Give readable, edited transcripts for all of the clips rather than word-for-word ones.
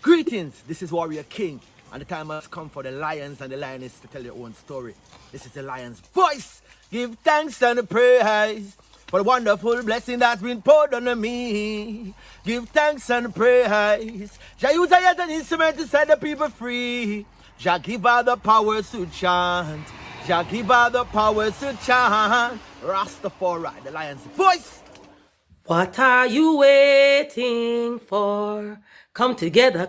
Greetings, this is Warrior King, and the time has come for the lions and the lioness to tell their own story. This is the lion's voice. Give thanks and praise for the wonderful blessing that's been poured on me. Give thanks and praise. Jah use it as an instrument to set the people free. Jah give her the powers to chant. Jah give her the powers to chant. Rastafari, the lion's voice. What are you waiting for? Come together,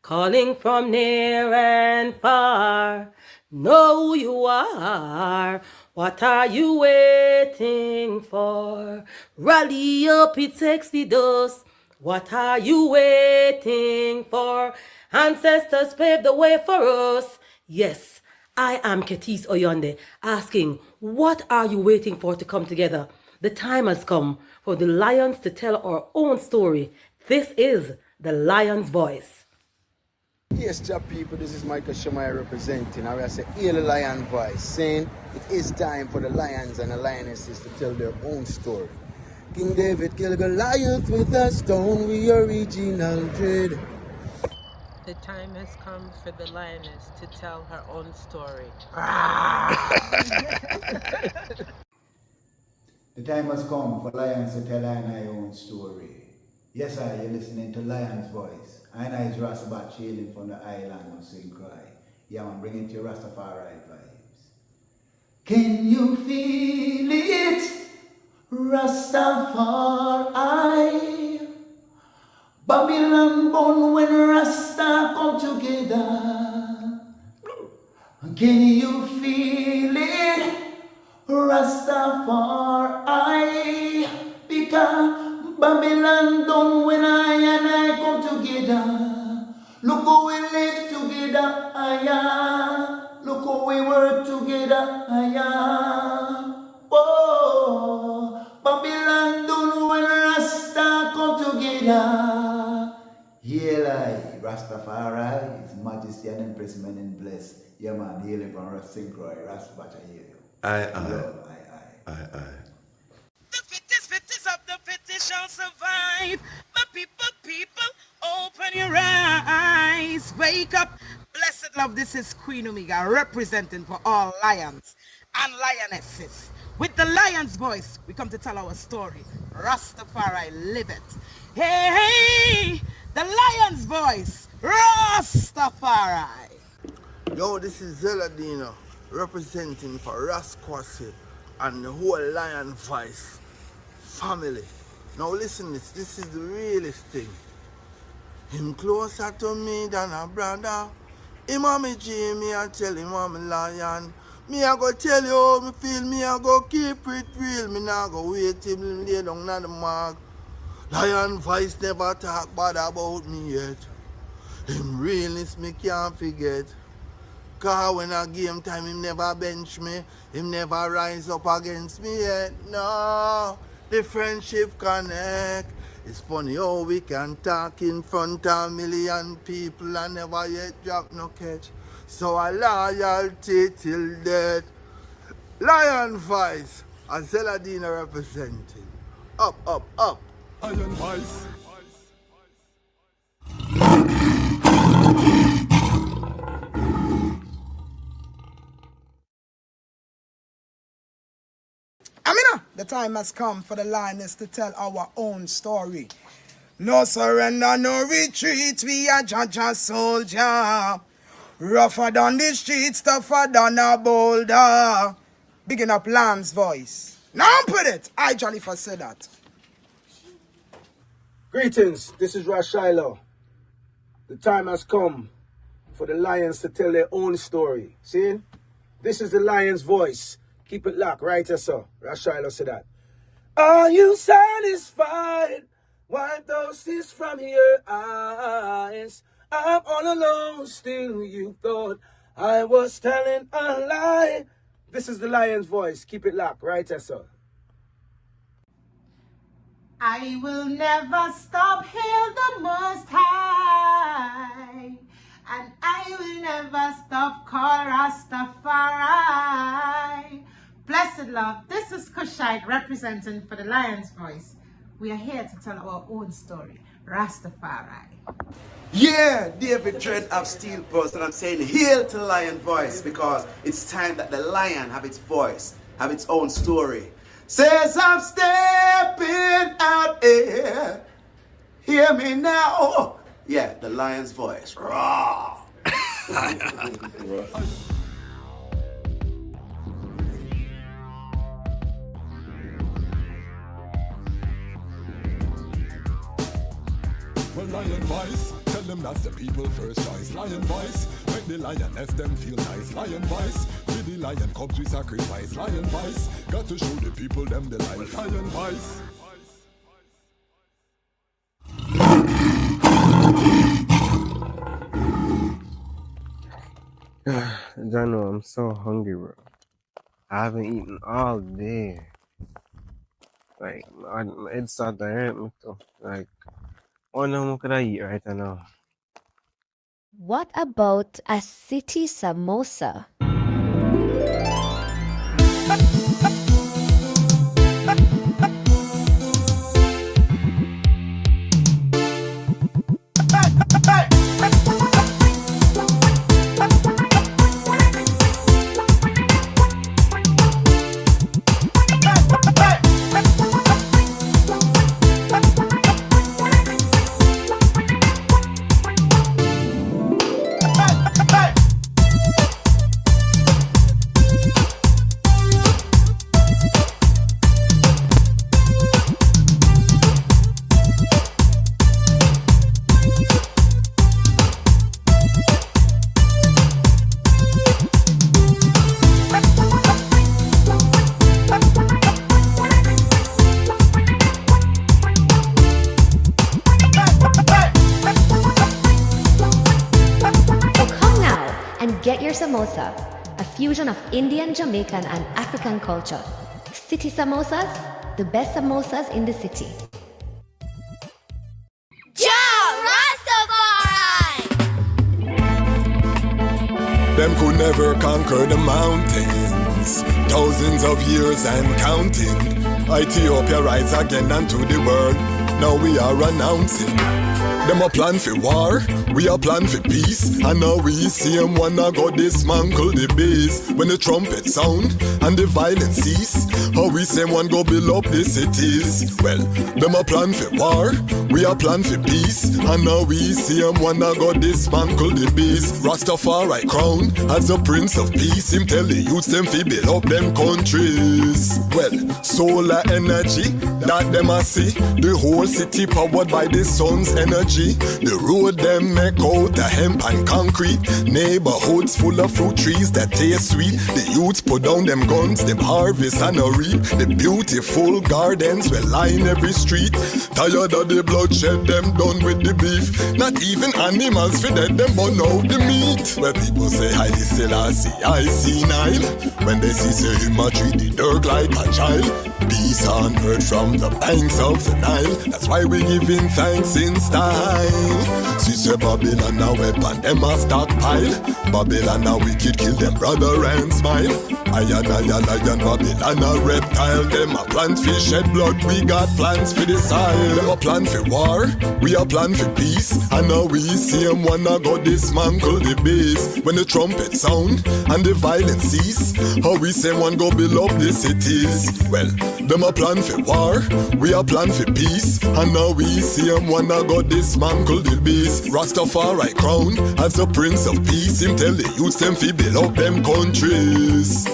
calling from near and far. Know who you are. What are you waiting for? Rally up, it takes the dust. What are you waiting for? Ancestors paved the way for us. Yes, I am Ketis Oyonde, asking, what are you waiting for to come together? The time has come for the lions to tell our own story. This is the lion's voice. Yes, Jah people, this is Michael Shemai representing. I will say, hear the lion voice, saying it is time for the lions and the lionesses to tell their own story. King David killed Goliath with a stone, we original dread. The time has come for the lioness to tell her own story. The time has come for lions to tell I own story. Yes, you're listening to Lion's Voice. I is Dejazmatch hailing from the island of St. Croix. Yeah, I'm bringing to your Rastafari vibes. Can you feel it? Rastafari. Babylon born when Rasta come together. Can you feel it? Rastafari, because Babylon done when I and I come together. Look how we live together, look how we work together, Oh, Babylon done when Rasta come together. Haile, Rastafari, His Majesty and Empress men in bless. Yeah man, hailing from St. Croix, Rastafari, I hear you. Aye. The fittest of the fittest shall survive. My people, open your eyes. Wake up. Blessed love, this is Queen Omega representing for all lions and lionesses. With the lion's voice, we come to tell our story. Rastafari, live it. Hey, the lion's voice. Rastafari. Yo, this is Zeladina representing for Kwasi and the whole lion voice family. Now listen, this is the realest thing. Him closer to me than a brother. Him a me G, me a tell him I'm a lion. Me a go tell you how me feel, me a go keep it real. Me nah go wait till him lay down on the mark. Lion voice never talk bad about me yet. Him realness me can't forget. Cause when I game time, him never bench me. Him never rise up against me yet. No, the friendship connect. It's funny how we can talk in front of a million people and never yet drop no catch. So a loyalty till death. Lion voice, and Zeladina representing. Up. Lion voice. The time has come for the lioness to tell our own story. No surrender, no retreat, we are Jaja soldier. Rougher than the streets, tougher than a boulder. Bigging up Lamb's voice. Now put it, I Jollifer said that. Greetings, this is Shiloh. The time has come for the lions to tell their own story. See? This is the lion's voice. Keep it locked, right, sir? Shiloh said that. Are you satisfied? Wipe those tears from your eyes. I'm all alone, still you thought I was telling a lie. This is the lion's voice. Keep it locked, right, sir? I will never stop, hail the Most High, and I will never stop, call Rastafari. Blessed love, this is Kushite representing for the Lion's Voice. We are here to tell our own story, Rastafari. Yeah, David Dread of Phillpotts, and I'm saying hail to the lion voice, because it's time that the lion have its voice, have its own story. Says I'm stepping out here, hear me now. Yeah, the lion's voice. Raw. Well, lion voice, tell them that's the people first choice. Lion voice, make the lioness them feel nice. Lion voice, with the lion cubs we sacrifice. Lion voice, got to show the people them the life. Lion voice. Jano, I'm so hungry, bro. I haven't eaten all day. Like, my head started to hurt me too. Like, what now could I eat right now? What about a city samosa? Get your samosa, a fusion of Indian, Jamaican, and African culture. City samosas, the best samosas in the city. Them could never conquer the mountains. Thousands of years and counting. Ethiopia rise again unto the world. Now we are announcing. Them a plan for war, we a plan for peace. And now we see them wanna go dismantle the base. When the trumpet sound and the violence cease, how we say one go build up the cities. Well, them a plan for war, we a plan for peace. And now we see them wanna go dismantle the base. Rastafari crown as the Prince of Peace. Him tell the youths them fi build up them countries. Well, solar energy, that them a see. The whole city powered by the sun's energy. The road them make out of hemp and concrete. Neighborhoods full of fruit trees that taste sweet. The youths put down them guns, them harvest and a reap. The beautiful gardens will line every street. Tired of the bloodshed, them done with the beef. Not even animals for them burn out the meat. Where people say Haile Selassie, I see Nile. When they see say him a treat the dirt like a child. Peace on earth from the banks of the Nile. That's why we giving thanks in style. See say Babylon a weapon, them a stockpile. Babylon a wicked, kill them brother and smile. Iron, lion, Babylon a reptile. Them a plant for shed blood, we got plans for the soil. Them a plan for war, we a plan for peace. And now we see them wanna go dismantle the base. When the trumpet sound and the violence cease, how we say one go build up the cities. Well, them a plan for war, we a plan for peace. And now we see them wanna go dismantle the base. Rastafari crown as the Prince of Peace. Him tell the youths them fi build up them countries.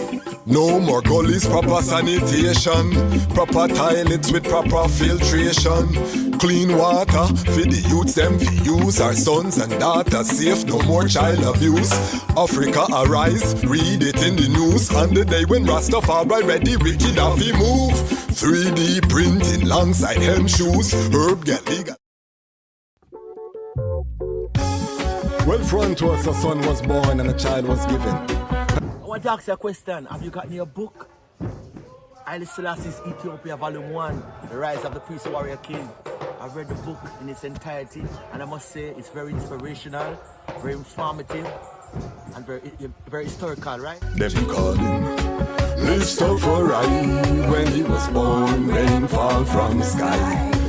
No more gullies, proper sanitation. Proper toilets with proper filtration. Clean water for the youths them fi use. Our sons and daughters safe, no more child abuse. Africa arise, read it in the news. On the day when Rastafari ready, wicked have fi move. 3D printing alongside hem shoes. Herb get legal. Well, front to us a son was born and a child was given. I want to ask you a question. Have you gotten your book? Haile Selassie's Ethiopia Volume 1, The Rise of the Priest Warrior King. I've read the book in its entirety, and I must say it's very inspirational, very informative, and very historical, right? Them call him Lift up for right when he was born, rain fall from sky.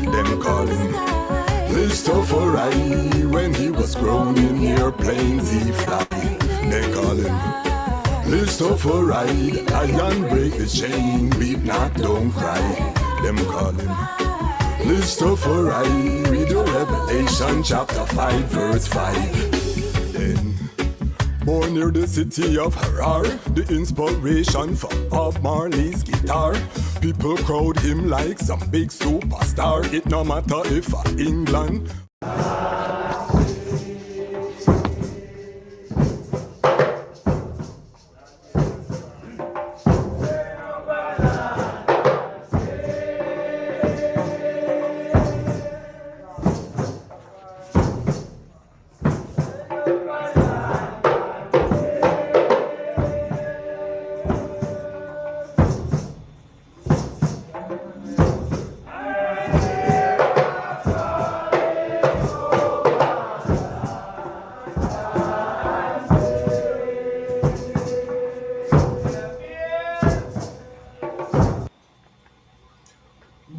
call him Christopher Haye. When he was grown in airplanes he fly, they call him Christopher Haye. Iron break the chain, beat not, don't cry, them call him Christopher Haye. Read the Revelation chapter 5 verse 5. Then born near the city of Harar, the inspiration for Bob Marley's guitar. People crowd him like some big superstar. It no matter if England.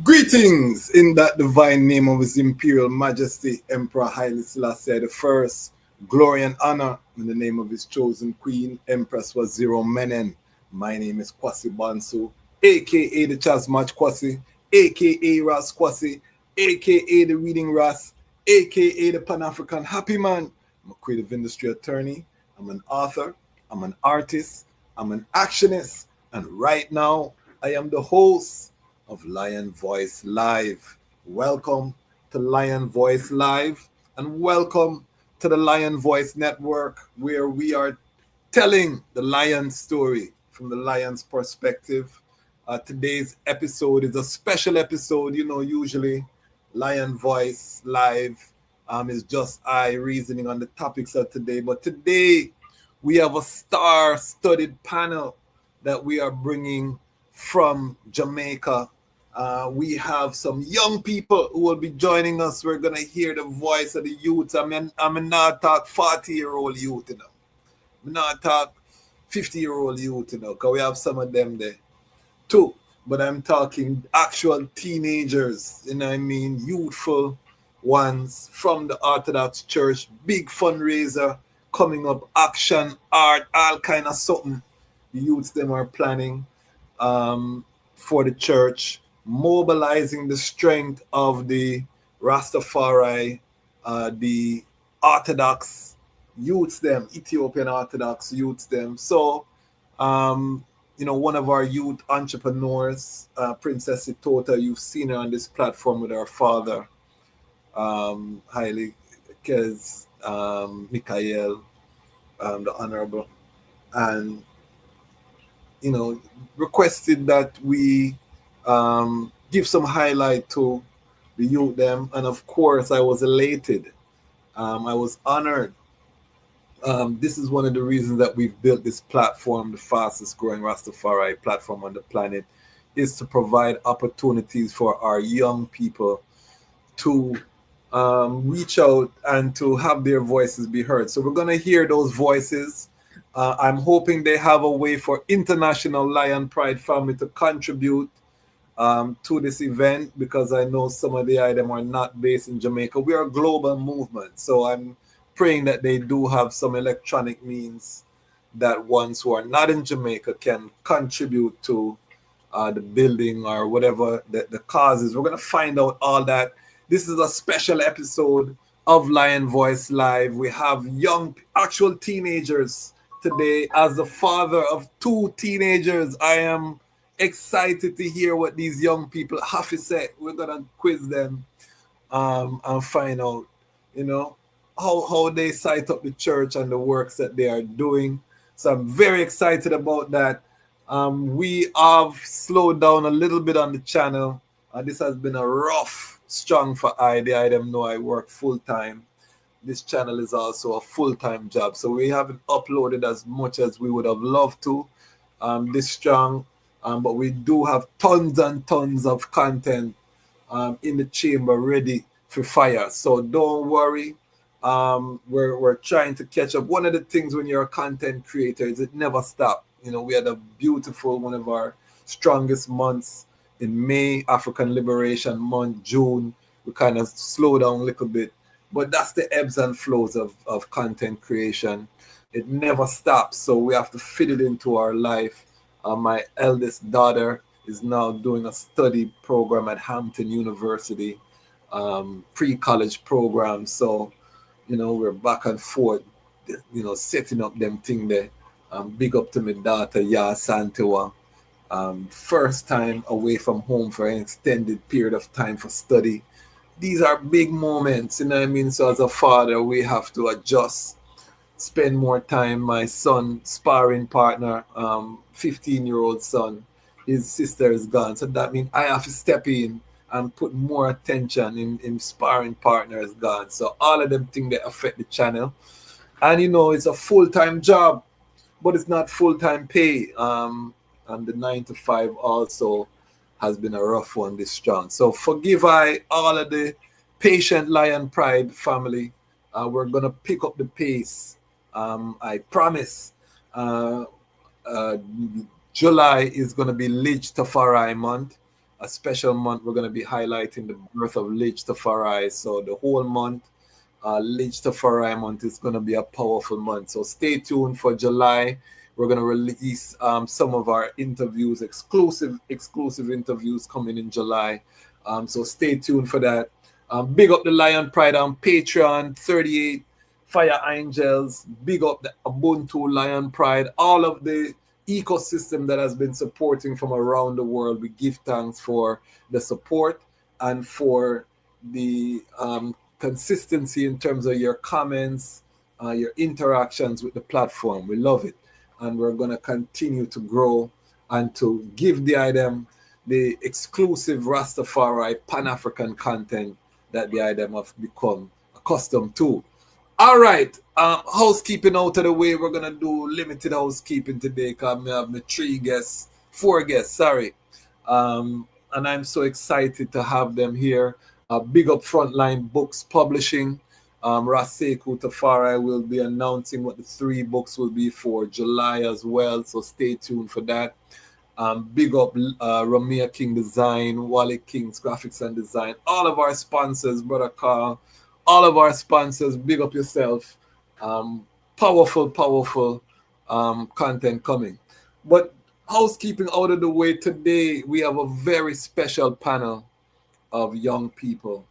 Greetings in that divine name of His Imperial Majesty, Emperor Haile Selassie the First. Glory and honor in the name of His chosen Queen, Empress Waziri Menen. My name is Kwasi Bonsu, aka the Dejazmatch Kwasi, aka Ras Kwasi, aka the Reading Ras, aka the Pan-African Happy Man. I'm a creative industry attorney, I'm an author, I'm an artist, I'm an actionist, and right now I am the host of Lion Voice Live. Welcome to Lion Voice Live, and welcome to the Lion Voice Network, where we are telling the lion story from the lion's perspective. Today's episode is a special episode. You know, usually Lion Voice Live is just I reasoning on the topics of today, but today we have a star-studded panel that we are bringing from Jamaica. We have some young people who will be joining us. We're going to hear the voice of the youth. I'm not talk 40-year-old youth, you know. I'm not talk 50-year-old youth, you know, because we have some of them there too. But I'm talking actual teenagers, you know what I mean, youthful ones from the Orthodox Church. Big fundraiser coming up, action, art, all kind of something. The youths them are planning for the church, mobilizing the strength of the Rastafari, the Orthodox youths them, Ethiopian Orthodox youths them. So, you know, one of our youth entrepreneurs, Princess Sitota, you've seen her on this platform with her father, Haile, Kez, Michael, the Honorable, and, you know, requested that we give some highlight to the youth them, and of course I was elated. I was honored. This is one of the reasons that we've built this platform, the fastest growing Rastafari platform on the planet, is to provide opportunities for our young people to reach out and to have their voices be heard. So we're going to hear those voices. I'm hoping they have a way for International Lion Pride family to contribute to this event, because I know some of the items are not based in Jamaica. We are a global movement, so I'm praying that they do have some electronic means that ones who are not in Jamaica can contribute to the building or whatever the cause is. We're going to find out all that. This is a special episode of Lion Voice Live. We have young, actual teenagers today. As the father of two teenagers, I am excited to hear what these young people have to say. We're going to quiz them and find out, you know, how they sight up the church and the works that they are doing. So I'm very excited about that. We have slowed down a little bit on the channel. This has been a rough, strong for I. The item know I work full-time. This channel is also a full-time job. So we haven't uploaded as much as we would have loved to this strong. But we do have tons and tons of content in the chamber ready for fire. So don't worry. We're trying to catch up. One of the things when you're a content creator is it never stops. You know, we had a beautiful, one of our strongest months in May, African Liberation Month, June. we kind of slow down a little bit. But that's the ebbs and flows of content creation. It never stops, so we have to fit it into our life. My eldest daughter is now doing a study program at Hampton University, pre-college program. So, we're back and forth, setting up them thing there. Big up to my daughter, Ya Santewa. First time away from home for an extended period of time for study. These are big moments, you know what I mean? So as a father, we have to adjust, spend more time. My son, sparring partner, 15-year-old son, his sister is gone. So that means I have to step in and put more attention in sparring partner is gone. So all of them things that affect the channel. And it's a full-time job, but it's not full-time pay. And the 9 to 5 also has been a rough one this strong. So forgive all of the patient Lion Pride family. We're going to pick up the pace. I promise. July is going to be Lij Tafari month, a special month. We're going to be highlighting the birth of Lij Tafari. So the whole month, Lij Tafari month is going to be a powerful month. So stay tuned for July. We're going to release some of our interviews, exclusive interviews coming in July. So stay tuned for that. Big up the Lion Pride on Patreon, 38 Fire Angels. Big up the Ubuntu Lion Pride. All of the ecosystem that has been supporting from around the world. We give thanks for the support and for the consistency in terms of your comments, your interactions with the platform. We love it. And we're going to continue to grow and to give the exclusive Rastafari Pan-African content that the IDEM have become accustomed to. All right, housekeeping out of the way. We're going to do limited housekeeping today because I have my 4 guests, sorry. And I'm so excited to have them here. Big up Frontline Books Publishing. Raseku Tafari will be announcing what the 3 books will be for July as well, so stay tuned for that. Big up Ramia King Design, Wally King's Graphics and Design, all of our sponsors, Brother Karl, all of our sponsors, big up yourself. Powerful content coming. But housekeeping out of the way, today we have a very special panel of young people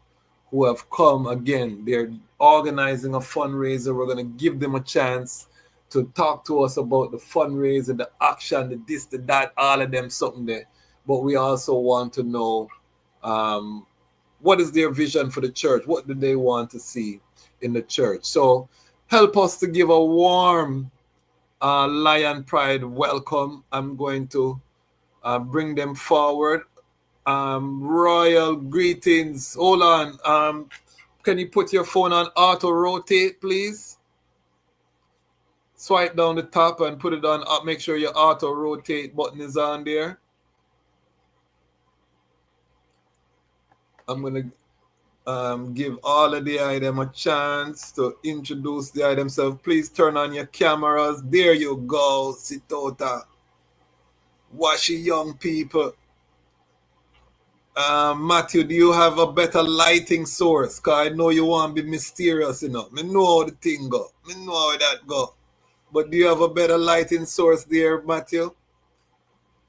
who have come again. They're organizing a fundraiser. We're going to give them a chance to talk to us about the fundraiser, the action, the this, the that, all of them, something there. But we also want to know what is their vision for the church? What do they want to see in the church? So help us to give a warm Lion Pride welcome. I'm going to bring them forward. Royal greetings. Hold on. Can you put your phone on auto rotate, please? Swipe down the top and put it on up. Make sure your auto rotate button is on there. I'm going to give all of the item a chance to introduce the item themselves. Please turn on your cameras. There you go, Sitota. Washy young people. Matthew, do you have a better lighting source? Because I know you want to be mysterious enough. I know how the thing go. I know how that go. But do you have a better lighting source there, Matthew?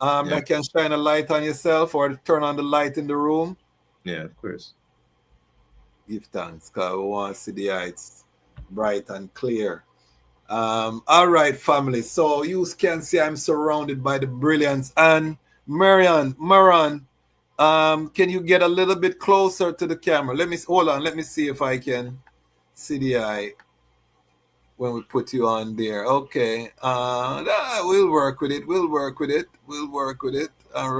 That can shine a light on yourself or turn on the light in the room? Yeah, of course. Give thanks, because we want to see the lights bright and clear. All right, family. So you can see I'm surrounded by the brilliance. And Meron, can you get a little bit closer to the camera? Hold on. Let me see if I can see the eye when we put you on there. Okay. We'll work with it. All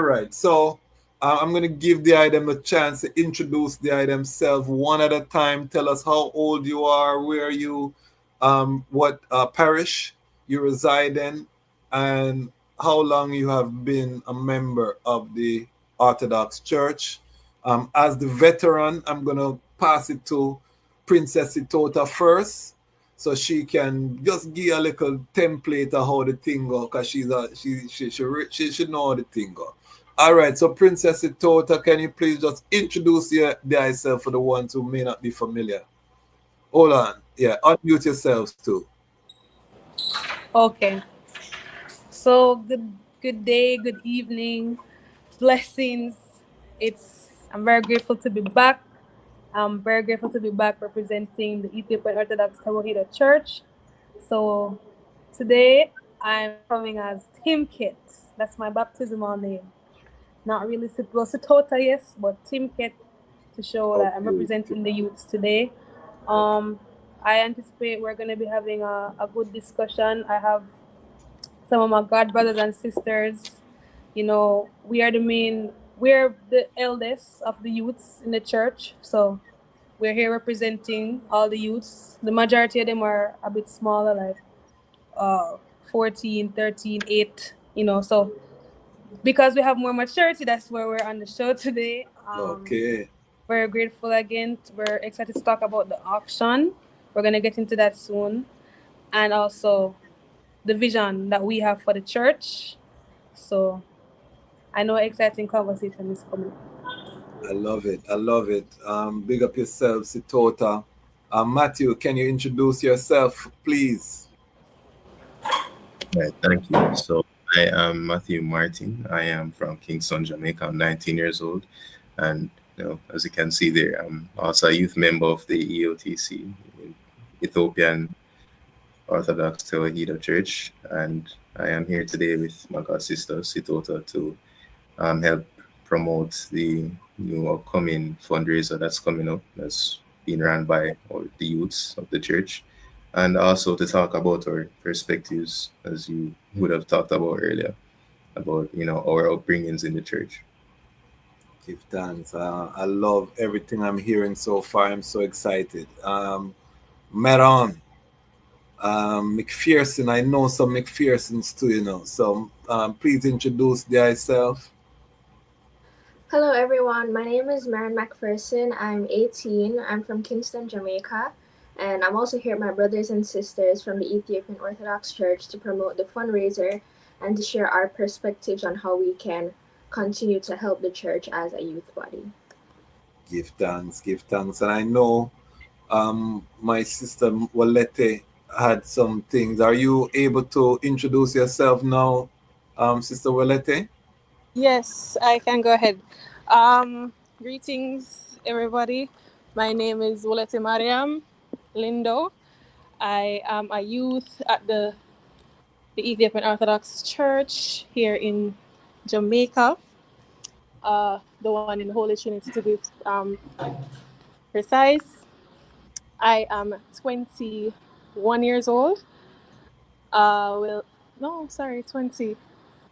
right. So I'm going to give the item a chance to introduce the item themselves one at a time. Tell us how old you are, where you, what parish you reside in, and how long you have been a member of the Orthodox Church. As the veteran, I'm going to pass it to Princess Sitota first, so she can just give a little template of how the thing go, because she know how the thing go. All right, so Princess Sitota, can you please just introduce yourself for the ones who may not be familiar? Hold on. Yeah, unmute yourselves too. Okay. So good day, good evening, blessings. I'm very grateful to be back. I'm very grateful to be back representing the Ethiopian Orthodox Church. So today I'm coming as Tim Kit. That's my baptismal name. Not really Sitota, yes, but Tim Kit to show that I'm representing the youths today. Um, I anticipate we're going to be having a good discussion. I have some of my god brothers and sisters. We're the eldest of the youths in the church. So we're here representing all the youths. The majority of them are a bit smaller, like 14, 13, 8, so because we have more maturity, that's where we're on the show today. Okay. Very grateful again. We're excited to talk about the auction. We're going to get into that soon. And also the vision that we have for the church. So I know exciting conversation is coming. I love it. I love it. Big up yourself, Sitota. Matthew, can you introduce yourself, please? Right, thank you. So I am Matthew Martin. I am from Kingston, Jamaica. I'm 19 years old. And as you can see there, I'm also a youth member of the EOTC, Ethiopian Orthodox Church. And I am here today with my god sister, Sitota, to help promote the new upcoming fundraiser that's coming up, that's being run by all the youths of the church, and also to talk about our perspectives, as you would have talked about earlier, about our upbringings in the church. Give thanks. I love everything I'm hearing so far. I'm so excited. Meron McPherson, I know some McPhersons too, so please introduce yourself. Hello everyone, my name is Meron McPherson. I'm 18. I'm from Kingston, Jamaica, and I'm also here with my brothers and sisters from the Ethiopian Orthodox Church to promote the fundraiser and to share our perspectives on how we can continue to help the church as a youth body. Give thanks. And I know my sister Wolete had some things. Are you able to introduce yourself now, Sister Wolete? Yes, I can go ahead. Greetings, everybody. My name is Wolete Mariam Lindo. I am a youth at the Ethiopian Orthodox Church here in Jamaica, the one in the Holy Trinity to be precise. I am 21 years old. 20,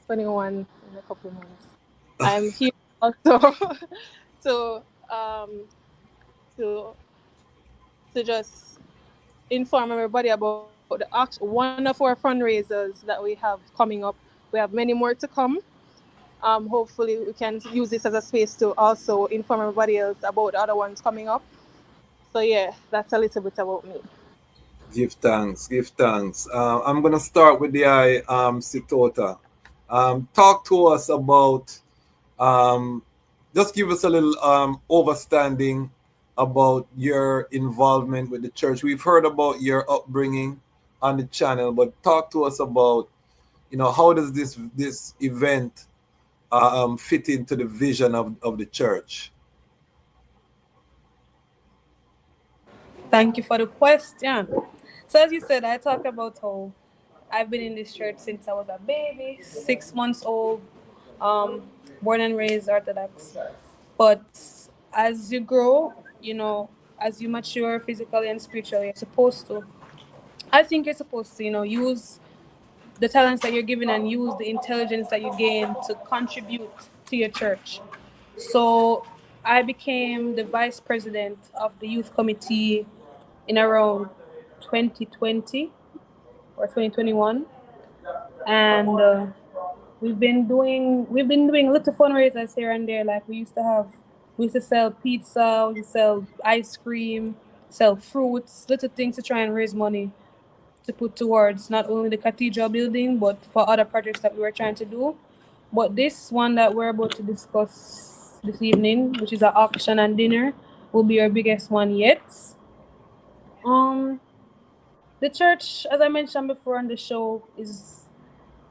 21 in a couple of months. I'm here also to just inform everybody about one of our fundraisers that we have coming up. We have many more to come. Hopefully we can use this as a space to also inform everybody else about the other ones coming up. So yeah, that's a little bit about me. Give thanks. I'm gonna start with the Sitota. Talk to us about just give us a little overstanding about your involvement with the church. We've heard about your upbringing on the channel, but talk to us about how does this event fit into the vision of the church. Thank you for the question. So as you said, I talked about how I've been in this church since I was a baby, 6 months old, born and raised Orthodox. But as you grow, as you mature physically and spiritually, I think you're supposed to, use the talents that you're given and use the intelligence that you gain to contribute to your church. So I became the vice president of the youth committee in around 2020 or 2021, and we've been doing little fundraisers here and there. Like we used to sell pizza, we used to sell ice cream, sell fruits, little things to try and raise money to put towards not only the cathedral building but for other projects that we were trying to do. But this one that we're about to discuss this evening, which is an auction and dinner, will be our biggest one yet. Um, the church, as I mentioned before on the show, is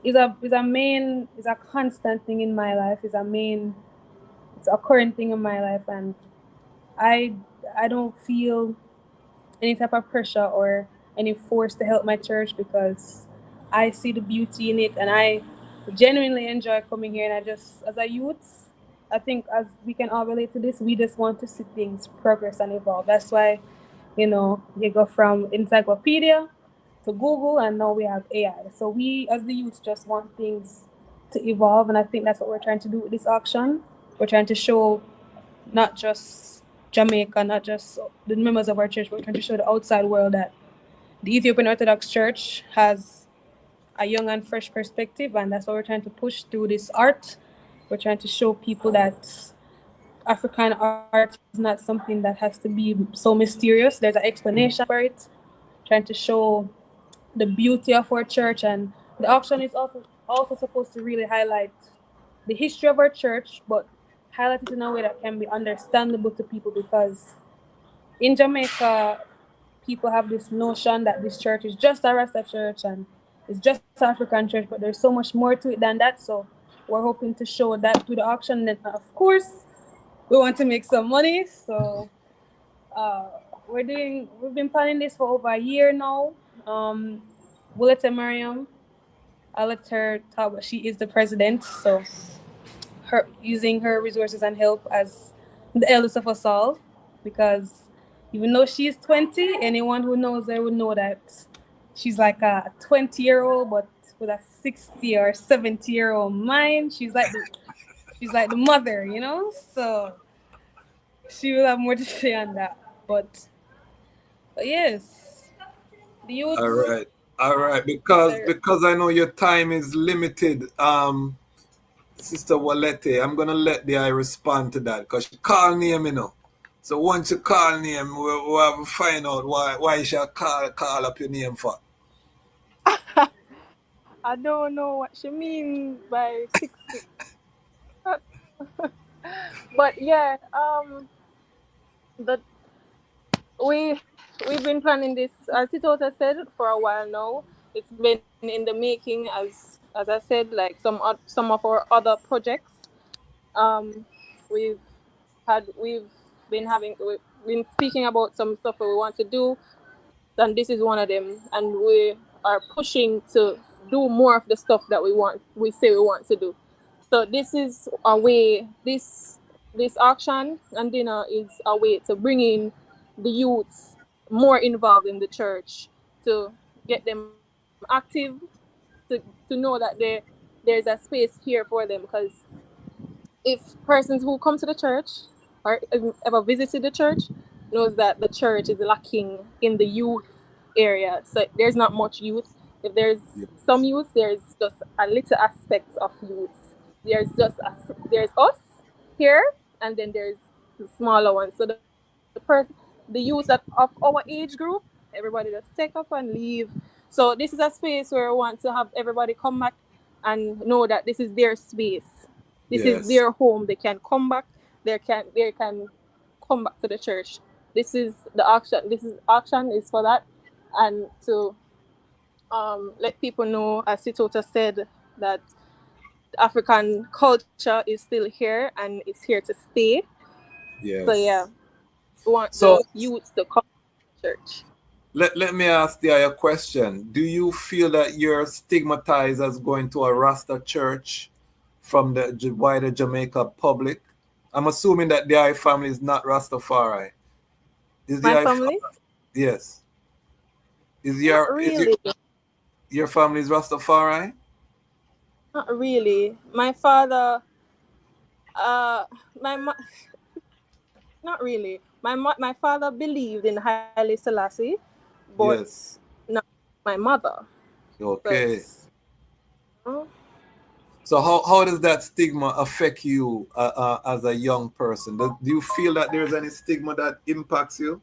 a constant thing in my life. It's a current thing in my life, and I I don't feel any type of pressure or any force to help my church because I see the beauty in it and I genuinely enjoy coming here. And I just, as a youth, I think as we can all relate to this, we just want to see things progress and evolve. That's why, you go from encyclopedia to Google and now we have AI. So we as the youth just want things to evolve. And I think that's what we're trying to do with this auction. We're trying to show not just Jamaica, not just the members of our church, but we're trying to show the outside world that the Ethiopian Orthodox Church has a young and fresh perspective, and that's what we're trying to push through this art. We're trying to show people that African art is not something that has to be so mysterious. There's an explanation for it. Trying to show the beauty of our church, and the auction is also supposed to really highlight the history of our church, but highlight it in a way that can be understandable to people because in Jamaica, people have this notion that this church is just a Rasta church and it's just an African church, but there's so much more to it than that. So we're hoping to show that through the auction. And of course, we want to make some money. So we've been planning this for over a year now. Wolete Mariam, I'll let her talk, but she is the president. So her using her resources and help as the eldest of us all, because even though she is 20, anyone who knows her would know that she's like a 20-year-old, but with a 60 or 70-year-old mind. She's like the mother, So she will have more to say on that. But yes, the youth. All right. Because I know your time is limited. Sister Wolete, I'm gonna let the eye respond to that because she call name, So once you call name, we'll have to find out why you should call up your name for. I don't know what she means by 60. But yeah, the we've been planning this, as Sitota said, for a while now. It's been in the making, as I said, like some of our other projects. We've we've been speaking about some stuff that we want to do, and this is one of them. And we are pushing to do more of the stuff that we say we want to do. So this is a way. This auction and dinner is a way to bring in the youths more involved in the church, to get them active, to know that there's a space here for them. Because if persons who come to the church or ever visited the church knows that the church is lacking in the youth area, so there's not much youth. If there's some youth, there's just a little aspect of youth. There's us here, and then there's the smaller ones. So the youth of our age group, everybody just take up and leave. So this is a space where we want to have everybody come back and know that this is their space. This is their home. They can come back. They can come back to the church. This is the auction. Auction is for that, and to let people know, as Sitota said, that African culture is still here and it's here to stay. Yes. So yeah, we want the youth to come to church. Let me ask you a question. Do you feel that you're stigmatized as going to a Rasta church from the wider Jamaica public? I'm assuming that the I family is not Rastafari. Is the My family? Yes. Not really. Your family is Rastafari? Not really. My father, not really. My father believed in Haile Selassie, but not my mother. Okay. But, so how does that stigma affect you as a young person? Do you feel that there's any stigma that impacts you?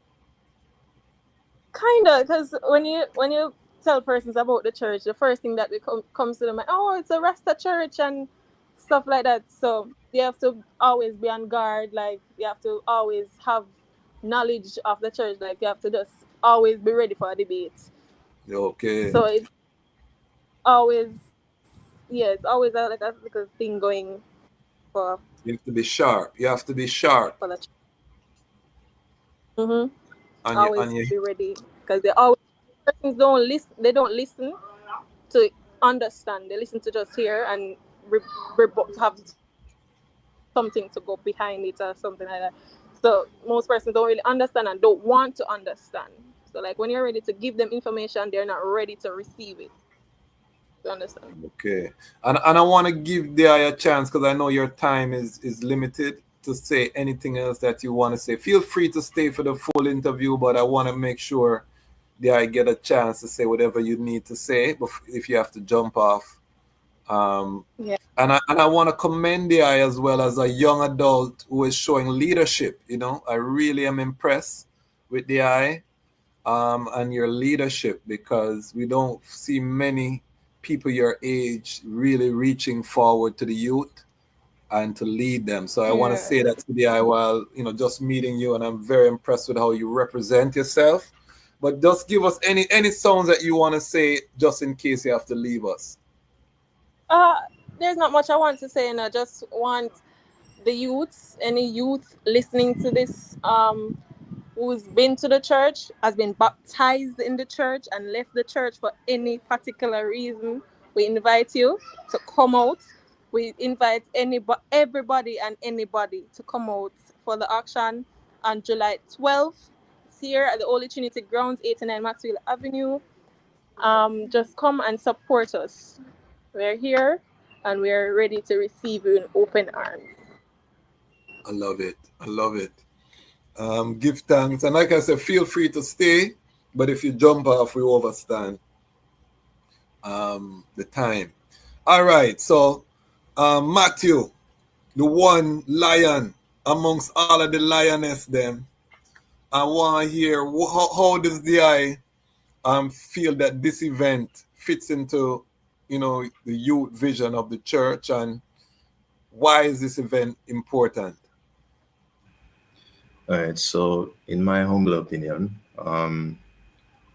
Kinda, because when you tell persons about the church, the first thing that comes to them, oh, it's a Rasta church, and stuff like that. So you have to always be on guard. Like you have to always have knowledge of the church. Like you have to just always be ready for a debate. Okay. So it's always, yeah, it's always like a little thing going for You have to be sharp. You have to be sharp. the church. Mm-hmm. And Always you be ready because they always persons don't listen. They don't listen to understand. They listen to just hear and have something to go behind it or something like that. So most persons don't really understand and don't want to understand. So like when you're ready to give them information, they're not ready to receive it. You understand? Okay. And I want to give Dai a chance because I know your time is limited to say anything else that you want to say. Feel free to stay for the full interview, but I want to make sure Dai get a chance to say whatever you need to say if you have to jump off. Yeah. And I want to commend Dai as well as a young adult who is showing leadership. You know, I really am impressed with Dai and your leadership because we don't see many people your age really reaching forward to the youth and to lead them. So I want to say that to Dai while, you know, just meeting you, and I'm very impressed with how you represent yourself. But just give us any sounds that you want to say just in case you have to leave us. There's not much I want to say, and I just want the youths, any youth listening to this, who's been to the church, has been baptized in the church and left the church for any particular reason, we invite you to come out. We invite everybody and anybody to come out for the action on July 12th. It's here at the Holy Trinity Grounds, 89 Maxwell Avenue. Just come and support us. We're here and we're ready to receive you in open arms. I love it. I love it. Give thanks. And like I said, feel free to stay. But if you jump off, we overstand the time. All right. So, Matthew, the one lion amongst all of the lioness, them. I want to hear how does Dai feel that this event fits into, you know, the youth vision of the church, and why is this event important? All right. So, in my humble opinion,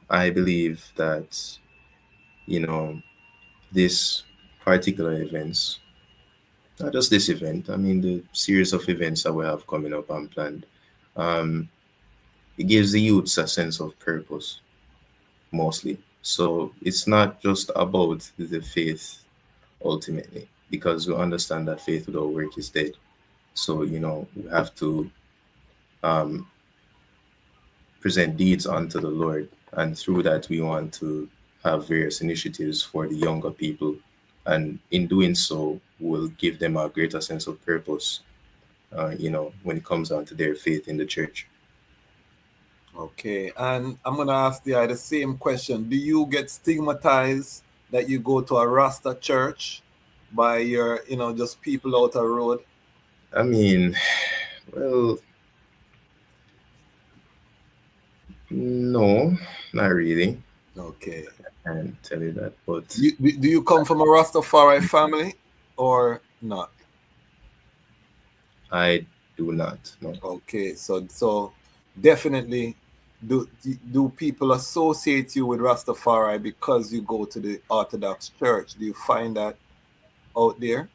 I believe that, you know, this particular events, not just this event, I mean, the series of events that we have coming up and planned, it gives the youths a sense of purpose, mostly. So it's not just about the faith ultimately, because we understand that faith without work is dead. So, you know, we have to um, present deeds unto the Lord. And through that, we want to have various initiatives for the younger people. And in doing so, we'll give them a greater sense of purpose, you know, when it comes down to their faith in the church. Okay, and I'm gonna ask the same question. Do you get stigmatized that you go to a Rasta church by your, you know, just people out the road? I mean, well, no, not really. Okay. I can't tell you that, but Do you come from a Rastafari family or not? I do not. No. Okay, so definitely, do people associate you with Rastafari because you go to the Orthodox Church? Do you find that out there?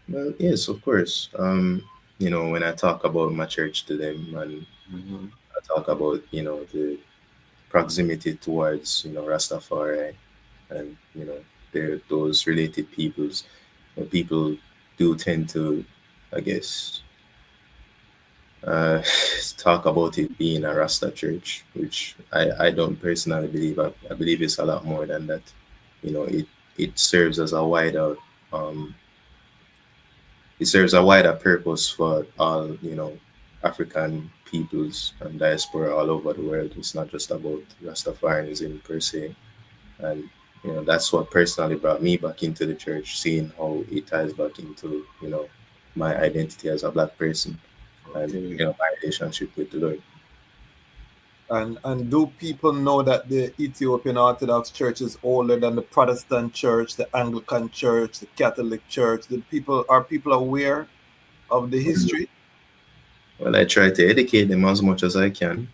Well, yes, of course. You know, when I talk about my church to them, and I talk about, you know, the proximity towards, you know, Rastafari, and, you know, those related peoples, you know, people do tend to, I guess, uh, talk about it being a Rasta church, which I don't personally believe. I believe it's a lot more than that. You know, it serves as a wider um, it serves a wider purpose for all, you know, African peoples and diaspora all over the world. It's not just about Rastafarianism per se. And, you know, that's what personally brought me back into the church, seeing how it ties back into, you know, my identity as a black person and, you know, my relationship with the Lord. And do people know that the Ethiopian Orthodox Church is older than the Protestant Church, the Anglican Church, the Catholic Church? Are people aware of the history? Well, I try to educate them as much as I can,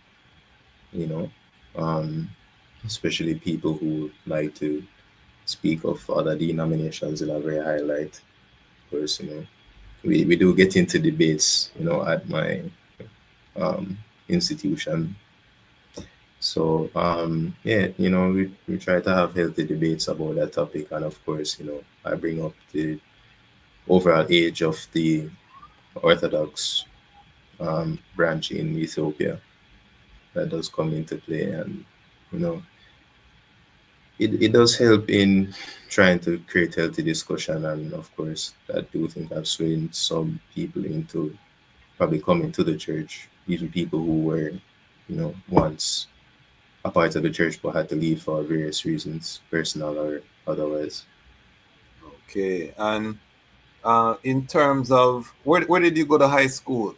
you know, um, especially people who like to speak of other denominations in a very high light. Of course, we do get into debates, at my institution. So, yeah, we try to have healthy debates about that topic. And of course, I bring up the overall age of the Orthodox branch in Ethiopia that does come into play. And, you know, it does help in trying to create healthy discussion. And of course, I do think I've swayed some people into probably coming to the church, even people who were, once a part of the church but had to leave for various reasons, personal or otherwise. Okay. And in terms of where did you go to high school?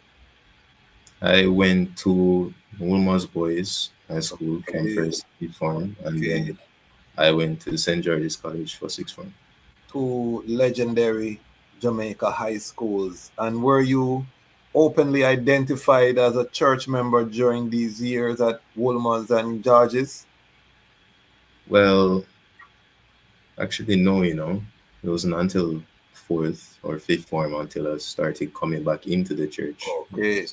I went to Woolmer's Boys High School from Okay. first form, and Okay. then I went to St. George's College for sixth form. Two legendary Jamaica high schools. And were you openly identified as a church member during these years at Woolmer's and George's? Well, actually, no, it wasn't until fourth or fifth form until I started coming back into the church. Okay.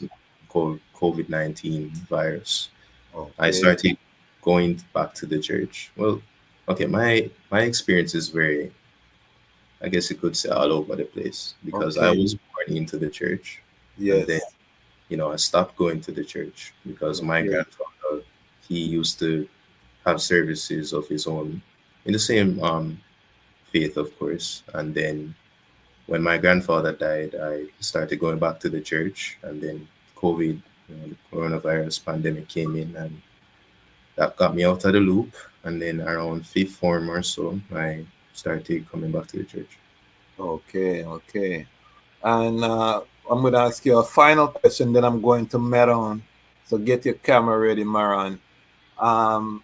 COVID-19 virus. Okay. I started going back to the church. Well, okay, my experience is very, I guess you could say, all over the place because I Okay. was born into the church. Yes. And then, I stopped going to the church because my Okay. grandfather, he used to have services of his own in the same faith, of course. And then when my grandfather died, I started going back to the church, and then COVID, the coronavirus pandemic came in, and that got me out of the loop. And then around fifth form or so, I started coming back to the church. Okay. Okay. And I'm going to ask you a final question, then I'm going to Meron. So get your camera ready, Meron. How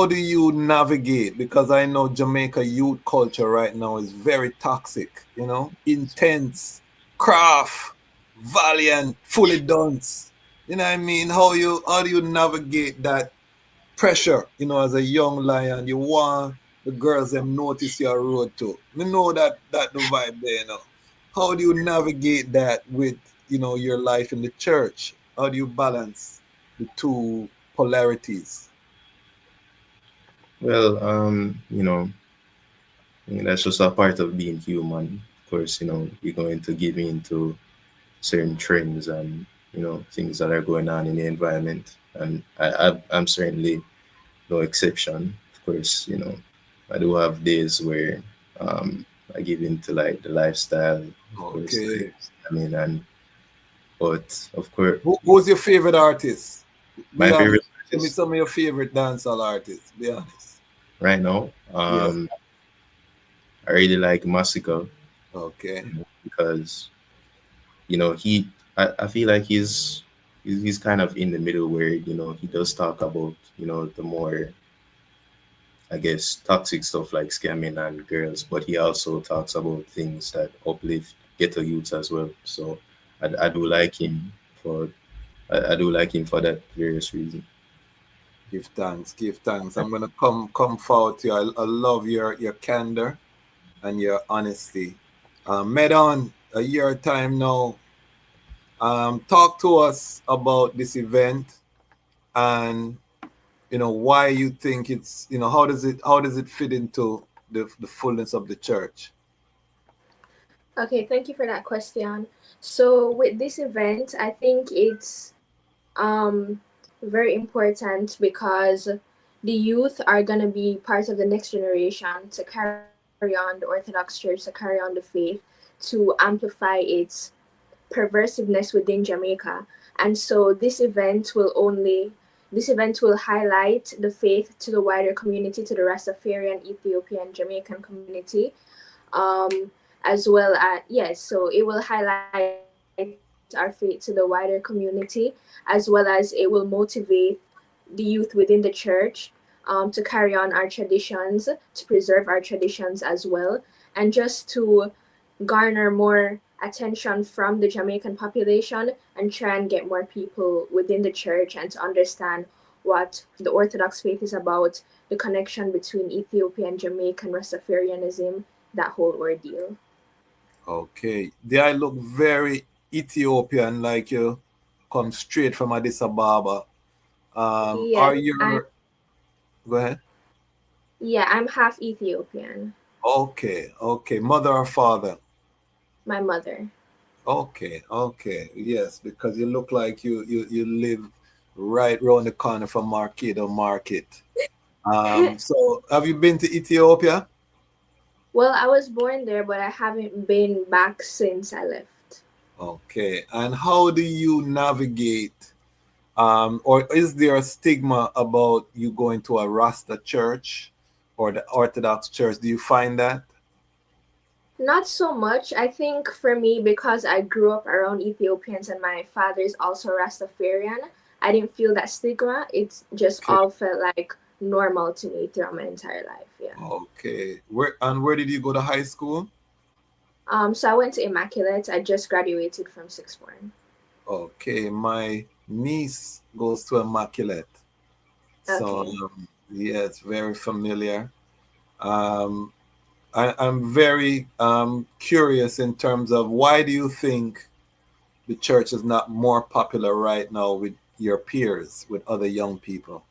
do you navigate? Because I know Jamaica youth culture right now is very toxic, intense, craft, valiant, fully dunce. You know what I mean? How do you navigate that pressure, as a young lion? You want the girls them notice your road too. You know that the vibe there, How do you navigate that with, your life in the church? How do you balance the two polarities? Well, that's just a part of being human. Of course, you're going to give in to certain trends and, things that are going on in the environment. And I'm certainly no exception. Of course, I do have days where I give into like the lifestyle, of course. Okay. But of course, who's your favorite artist? My favorite artist. Give me some of your favorite dancehall artists. Be honest. Right now, Yes. I really like Massacre. Okay. Because I feel like he's kind of in the middle where he does talk about the more, I guess, toxic stuff like scamming and girls, but he also talks about things that uplift ghetto youths as well. So I do like him for that various reason. Give thanks. I'm gonna come forward to you. I love your candor and your honesty. Meron, a year time now. Talk to us about this event and why you think it's how does it fit into the fullness of the church? Okay, thank you for that question. So with this event, I think it's very important because the youth are going to be part of the next generation to carry on the Orthodox Church, to carry on the faith, to amplify its perversiveness within Jamaica. And so this event will highlight the faith to the wider community, to the Rastafarian, Ethiopian, Jamaican community, as well as, yes, so it will highlight the faith our faith to the wider community, as well as it will motivate the youth within the church to carry on our traditions, to preserve our traditions as well, and just to garner more attention from the Jamaican population and try and get more people within the church and to understand what the Orthodox faith is about, the connection between Ethiopia and Jamaican Rastafarianism, that whole ordeal. Okay. They I look very Ethiopian, like you come straight from Addis Ababa. Yes, Are your go ahead? yeah, I'm half Ethiopian. Okay, okay. Mother or father? My mother. Okay, okay. Yes, because you look like you live right round the corner from Market. So have you been to Ethiopia? Well, I was born there, but I haven't been back since I left. Okay. And how do you navigate, or is there a stigma about you going to a Rasta church or the Orthodox church? Do you find that? Not so much. I think for me, because I grew up around Ethiopians and my father is also Rastafarian, I didn't feel that stigma. It's just Okay. all felt like normal to me throughout my entire life. Yeah. Okay. Where did you go to high school? So I went to Immaculate. I just graduated from sixth form. Okay. My niece goes to Immaculate. So Okay. yeah, it's very familiar. Um, I'm very curious in terms of why do you think the church is not more popular right now with your peers, with other young people?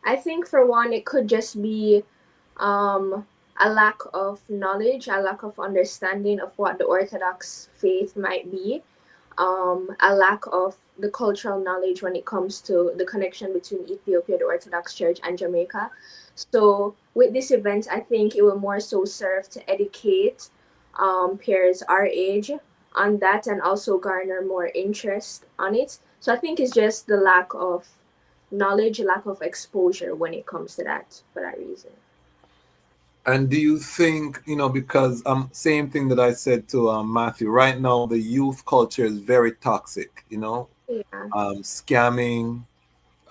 I think for one, it could just be um, a lack of knowledge, a lack of understanding of what the Orthodox faith might be, a lack of the cultural knowledge when it comes to the connection between Ethiopia, the Orthodox Church, and Jamaica. So, with this event, I think it will more so serve to educate peers our age on that and also garner more interest on it. So, I think it's just the lack of knowledge, lack of exposure when it comes to that for that reason. And do you think, because same thing that I said to Matthew, right now the youth culture is very toxic, Yeah. scamming,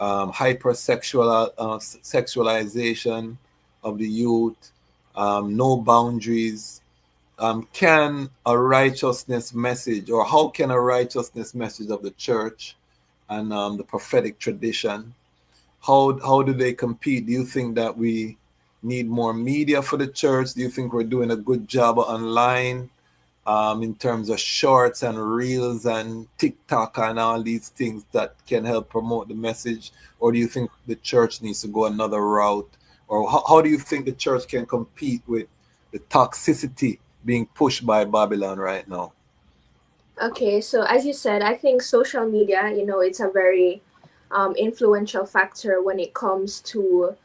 hypersexual sexualization of the youth, no boundaries. Can a righteousness message, or how can a righteousness message of the church and the prophetic tradition, how do they compete? Do you think that we need more media for the church? Do you think we're doing a good job online in terms of shorts and reels and TikTok and all these things that can help promote the message? Or do you think the church needs to go another route? Or how do you think the church can compete with the toxicity being pushed by Babylon right now? Okay, so as you said, I think social media, it's a very influential factor when it comes to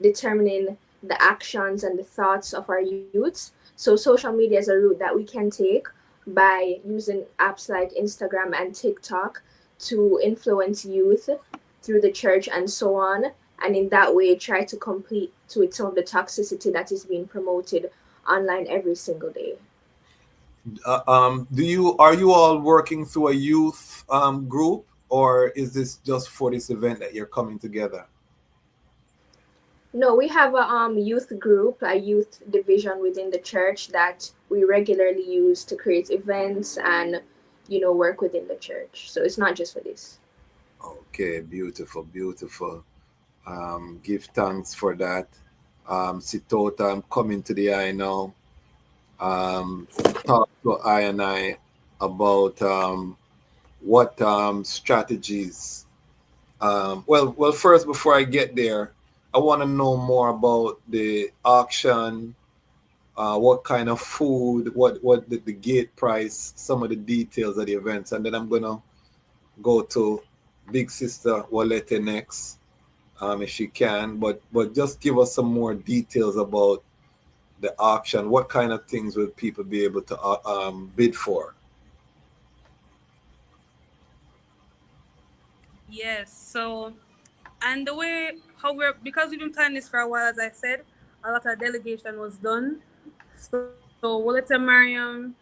determining the actions and the thoughts of our youths. So social media is a route that we can take by using apps like Instagram and TikTok to influence youth through the church and so on. And in that way, try to compete with some of the toxicity that is being promoted online every single day. Are you all working through a youth group, or is this just for this event that you're coming together? No, we have a youth group, a youth division within the church that we regularly use to create events and work within the church. So it's not just for this. Okay, beautiful, beautiful. Give thanks for that. Sitota, I'm coming to the eye now. Talk to I and I about what strategies. Well, first, before I get there, I want to know more about the auction. What kind of food? What the gate price? Some of the details of the events, and then I'm gonna go to Big Sister Wolete next, if she can. But just give us some more details about the auction. What kind of things will people be able to bid for? Yes. So, and the way how we're, because we've been planning this for a while, as I said, a lot of delegation was done. So Wolete Mariam,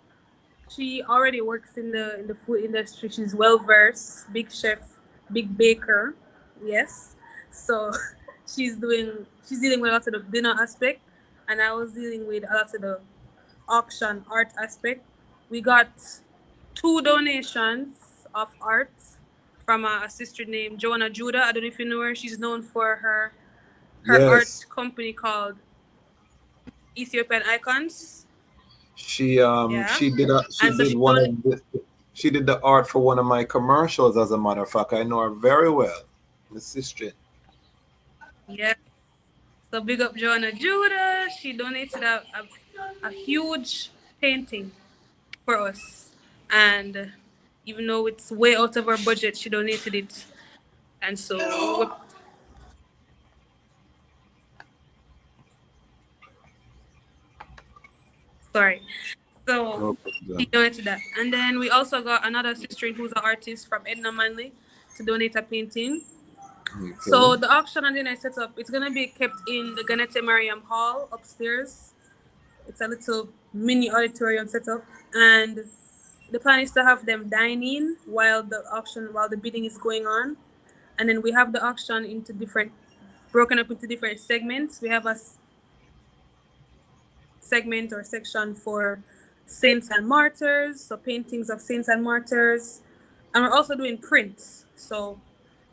She already works in the food industry. She's well versed, big chef, big baker. Yes. So she's dealing with a lot of the dinner aspect, and I was dealing with a lot of the auction art aspect. We got 2 donations of art from a sister named Joanna Judah. I don't know if you know her. She's known for her Yes. art company called Ethiopian Icons. Yeah. She did And so she donated. she did the art for one of my commercials. As a matter of fact, I know her very well, Miss Sister. Yeah. So big up Joanna Judah. She donated a huge painting for us. And even though it's way out of our budget, she donated it. And so sorry. So No she problem. donated that. And then we also got another sister who's an artist from Edna Manley to donate a painting. So Okay. the auction and then I set up, it's gonna be kept in the Wolete Mariam Hall upstairs. It's a little mini auditorium setup, and the plan is to have them dining while the bidding is going on, and then we have the auction broken up into different segments. We have a segment or section for saints and martyrs, so paintings of saints and martyrs, and we're also doing prints. So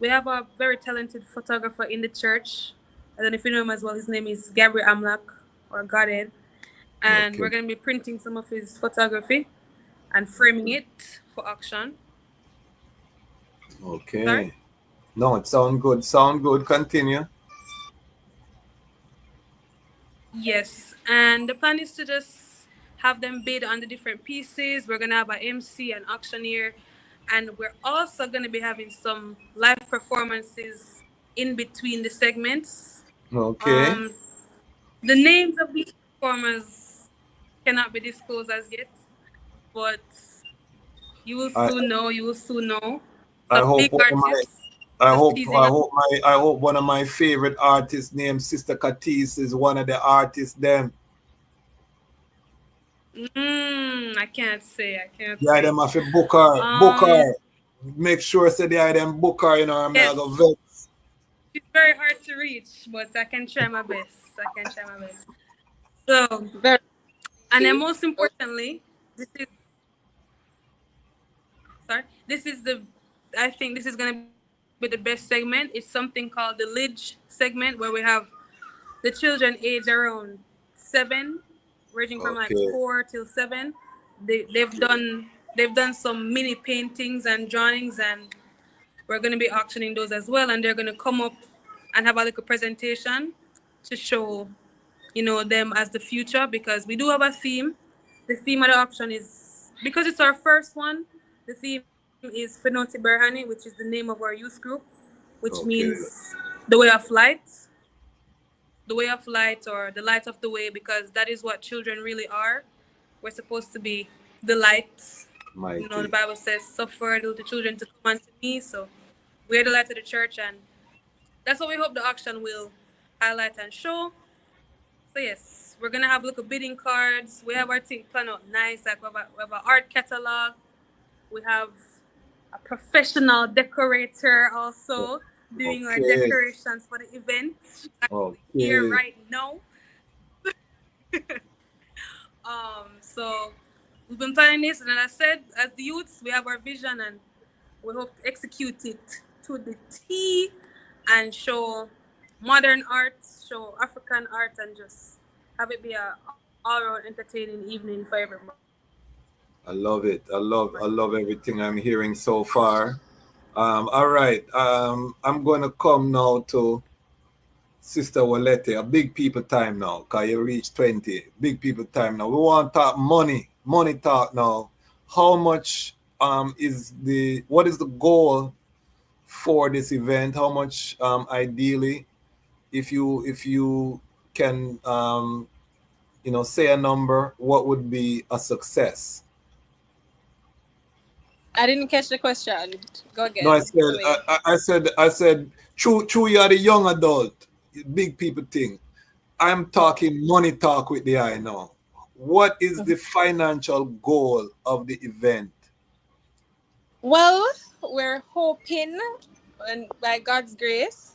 we have a very talented photographer in the church. I don't know if you know him as well. His name is Gabriel Amlak or Godhead, and Okay. we're going to be printing some of his photography and framing it for auction. Sorry? Okay. No, it sound good. Sound good. Continue. Yes, and the plan is to just have them bid on the different pieces. We're gonna have an MC, an auctioneer, and we're also gonna be having some live performances in between the segments. Okay. Um, the names of these performers cannot be disclosed as yet, but you will I soon know. You will soon know. I Some hope big one of my artists just teasing us. I hope one of my favorite artists named Sister Katis is one of the artists them. I can't say. I can't Yeah, say. them have to book her. Book Um, her. Make sure say they them book her, you know, I'm not yes. gonna vex. It's very hard to reach, but I can try my best. I can try my best. So, and then most importantly, this is sorry. This is the. I think this is gonna be the best segment. It's something called the Lidge segment, where we have the children age around 7, ranging from like Okay. 4 till 7. They've done some mini paintings and drawings, and we're gonna be auctioning those as well. And they're gonna come up and have a little presentation to show them as the future, because we do have a theme. The theme of the auction is, because it's our first one, the theme is Fenoti Berhani, which is the name of our youth group, which Okay. means the way of light. The way of light, or the light of the way, because that is what children really are. We're supposed to be the light. The Mighty. Bible says, suffer the children to come unto me. So we're the light of the church, and that's what we hope the auction will highlight and show. So yes, we're gonna have little bidding cards. We have our thing planned out nice. Like we have an art catalog. We have a professional decorator also doing our Okay. decorations for the event. She's actually here Okay. right now. So we've been planning this, and as I said, as the youths, we have our vision, and we hope to execute it to the T and show modern art, show African art, and just have it be a all-around entertaining evening for everybody. I love it. I love everything I'm hearing so far. All right. I'm gonna come now to Sister Wolete, a big people time now, because you reach 20. Big people time now. We want to talk money. Money talk now. How much what is the goal for this event? How much ideally, if you can say a number, what would be a success? I didn't catch the question. Go No, again. For me. I said, true, you are the young adult, big people thing. I'm talking money talk with the eye now. what is the financial goal of the event? Well, we're hoping, and by God's grace,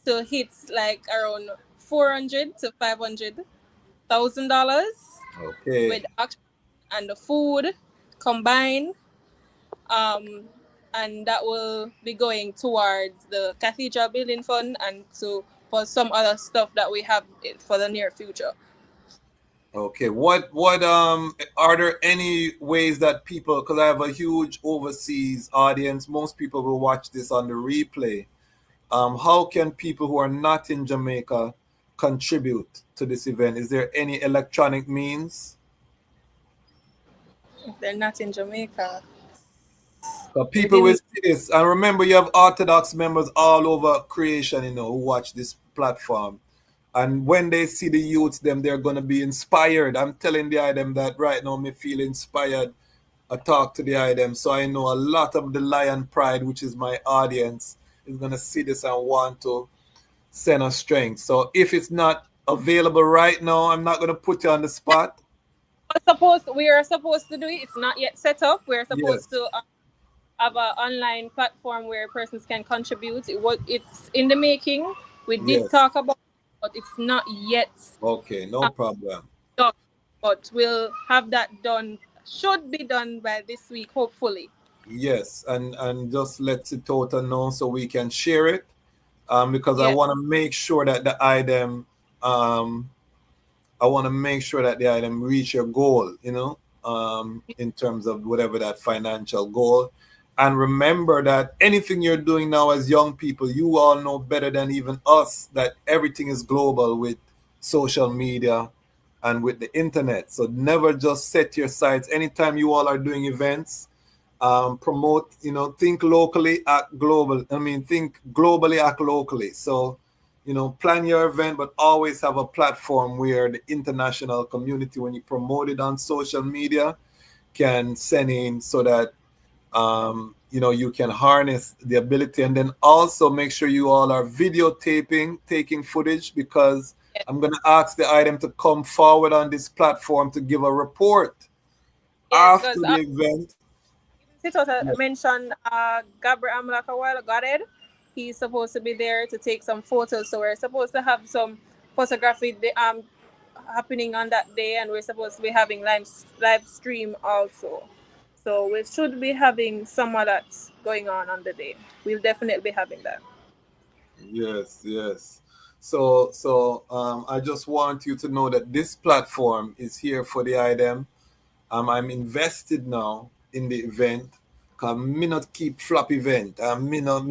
to hit like around $400,000 to $500,000 Okay. with auction and the food combined. And that will be going towards the cathedral building fund and for some other stuff that we have for the near future. Okay, what are there any ways that people, because I have a huge overseas audience, most people will watch this on the replay. How can people who are not in Jamaica contribute to this event? Is there any electronic means? They're not in Jamaica. People will see this, and remember, you have Orthodox members all over creation, who watch this platform. And when they see the youths, they're going to be inspired. I'm telling the item that right now, me feel inspired. I talk to the item, so I know a lot of the Lion Pride, which is my audience, is going to see this and want to send us strength. So if it's not available right now, I'm not going to put you on the spot. We are supposed to do it. It's not yet set up. We're supposed to have an online platform where persons can contribute. It's in the making. We did talk about it, but it's not yet. Okay, no problem. Done. But we'll have that done. Should be done by this week, hopefully. Yes, and just let Sitota know so we can share it. Because I want to make sure that the item reach your goal, in terms of whatever that financial goal. And remember that anything you're doing now as young people, you all know better than even us that everything is global with social media and with the internet. So never just set your sights. Anytime you all are doing events, promote, think locally, act global. Think globally, act locally. So, plan your event, but always have a platform where the international community, when you promote it on social media, can send in so that you can harness the ability. And then also make sure you all are videotaping, taking footage, because I'm going to ask the item to come forward on this platform to give a report after the event. Sitota mentioned Gabriel Amlak a while ago. He's supposed to be there to take some photos. So we're supposed to have some photography happening on that day, and we're supposed to be having live stream also. So we should be having some of that going on the day. We'll definitely be having that. Yes. So I just want you to know that this platform is here for the item. I'm invested now in the event. Cause me not keep flop event. Me not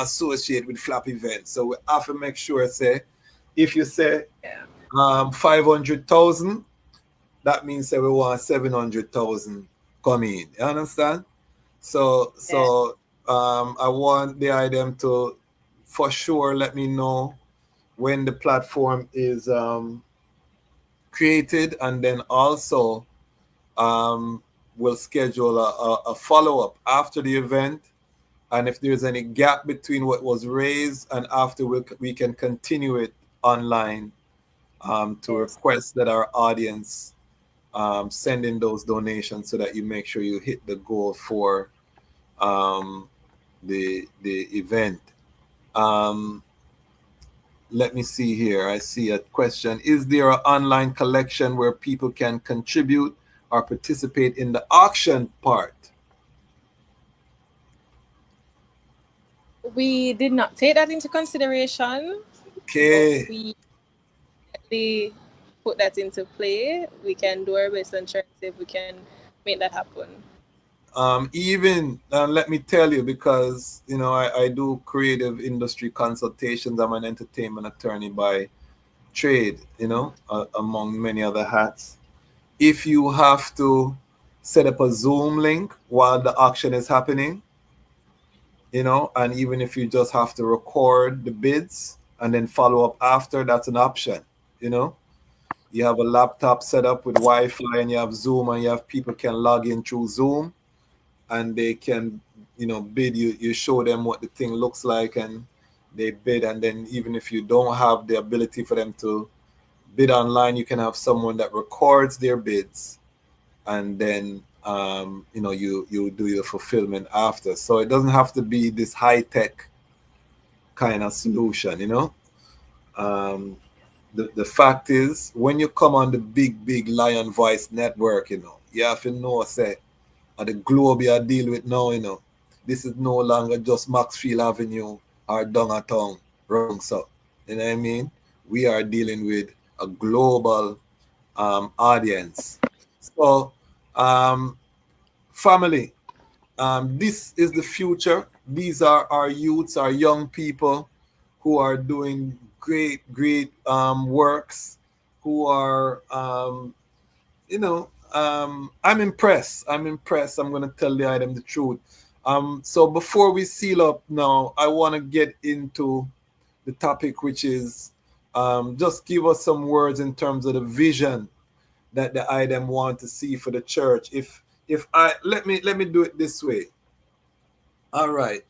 associate with flop event. So we have to make sure if you say 500,000, that means that we want 700,000 come in. You understand? So I want the item to for sure let me know when the platform is created, and then also we'll schedule a follow-up after the event, and if there's any gap between what was raised and after, we can continue it online to request that our audience send in those donations so that you make sure you hit the goal for the event. Let me see here. I see a question. Is there an online collection where people can contribute or participate in the auction part? We did not take that into consideration. Okay. We definitely put that into play. We can do our best and try to see if we can make that happen. Let me tell you, because I do creative industry consultations. I'm an entertainment attorney by trade, among many other hats. If you have to set up a Zoom link while the auction is happening, and even if you just have to record the bids and then follow up after, that's an option. You have a laptop set up with Wi-Fi and you have Zoom, and you have people can log in through Zoom and they can, bid. You show them what the thing looks like and they bid. And then even if you don't have the ability for them to bid online, you can have someone that records their bids, and then you do your fulfillment after. So it doesn't have to be this high tech kind of solution. The fact is, when you come on the big Lion Voice network, you have to know, say, at the globe you deal with now, this is no longer just Maxfield Avenue or Dongertown, wrong, so. You know what I mean? We are dealing with a global audience. So, family, this is the future. These are our youths, our young people who are doing great works, who are, I'm impressed. I'm going to tell them the truth. So before we seal up now, I want to get into the topic, which is just give us some words in terms of the vision that the item want to see for the church. If I let me do it this way. All right.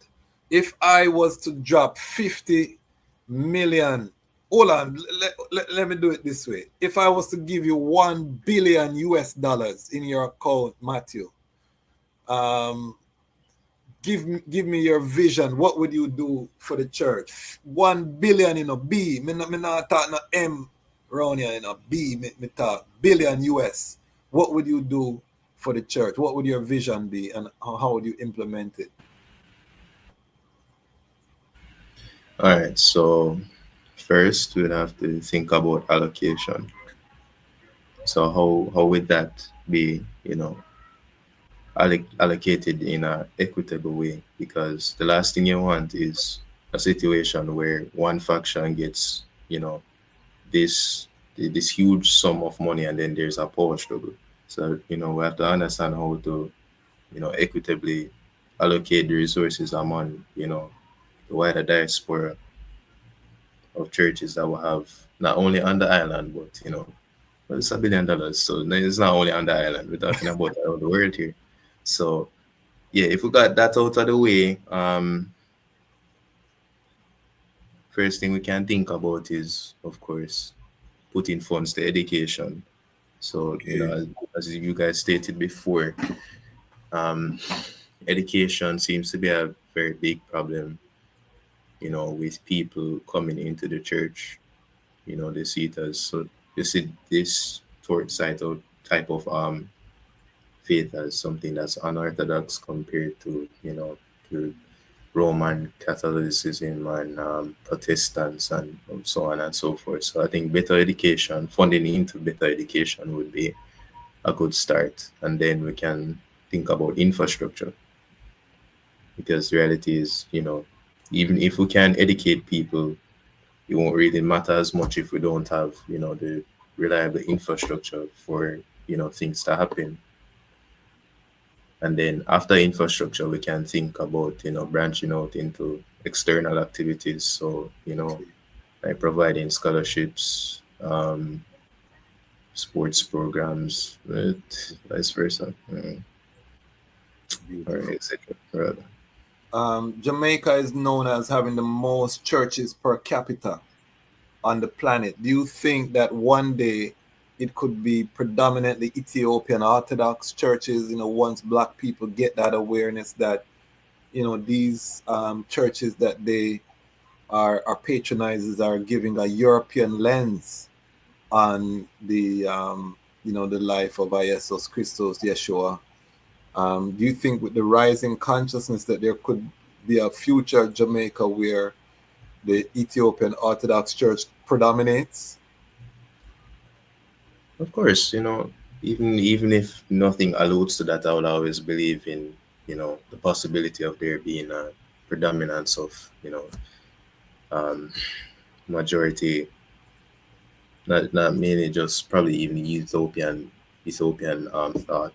If I was to drop 50 million, hold on, let me do it this way. If I was to give you $1 billion in your account, Matthew, give me your vision. What would you do for the church? 1 billion in a B. Me not talk no M around here in a B. Me talk billion US. What would you do for the church? What would your vision be, and how would you implement it? All right, so first we'd have to think about allocation. So how would that be, allocated in an equitable way? Because the last thing you want is a situation where one faction gets, this huge sum of money, and then there's a power struggle. So we have to understand how to, equitably allocate the resources among, the wider diaspora of churches that will have not only on the island, but well, it's $1 billion, so it's not only on the island. We're talking about around the world here. So yeah, if we got that out of the way, first thing we can think about is, of course, putting funds to education. So as you guys stated before, education seems to be a very big problem, with people coming into the church. They see it as, so they see this type of faith as something that's unorthodox compared to, to Roman Catholicism and Protestants and so on and so forth. So I think better education, funding into better education would be a good start. And then we can think about infrastructure. Because the reality is, even if we can educate people, it won't really matter as much if we don't have, the reliable infrastructure for, things to happen. And then after infrastructure, we can think about, branching out into external activities. So, like providing scholarships, sports programs, vice versa. Or etc. Rather. Jamaica is known as having the most churches per capita on the planet. Do you think that one day it could be predominantly Ethiopian Orthodox churches, once Black people get that awareness that, these churches that they are patronizers are giving a European lens on the, the life of Jesus Christos, Yeshua? Do you think with the rising consciousness that there could be a future Jamaica where the Ethiopian Orthodox Church predominates? Of course, even if nothing alludes to that, I would always believe in, the possibility of there being a predominance of, majority, not mainly just probably even Ethiopian thought,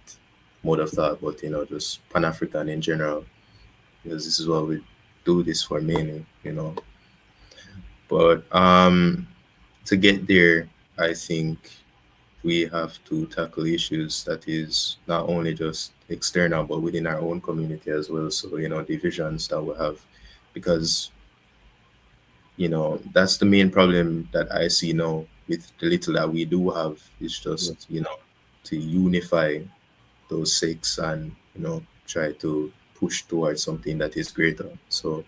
mode of thought, but just Pan-African in general, because this is what we do this for mainly, But to get there, I think we have to tackle issues that is not only just external, but within our own community as well. So, divisions that we have, because, that's the main problem that I see now with the little that we do have, it's just, to unify those six and, try to push towards something that is greater. So,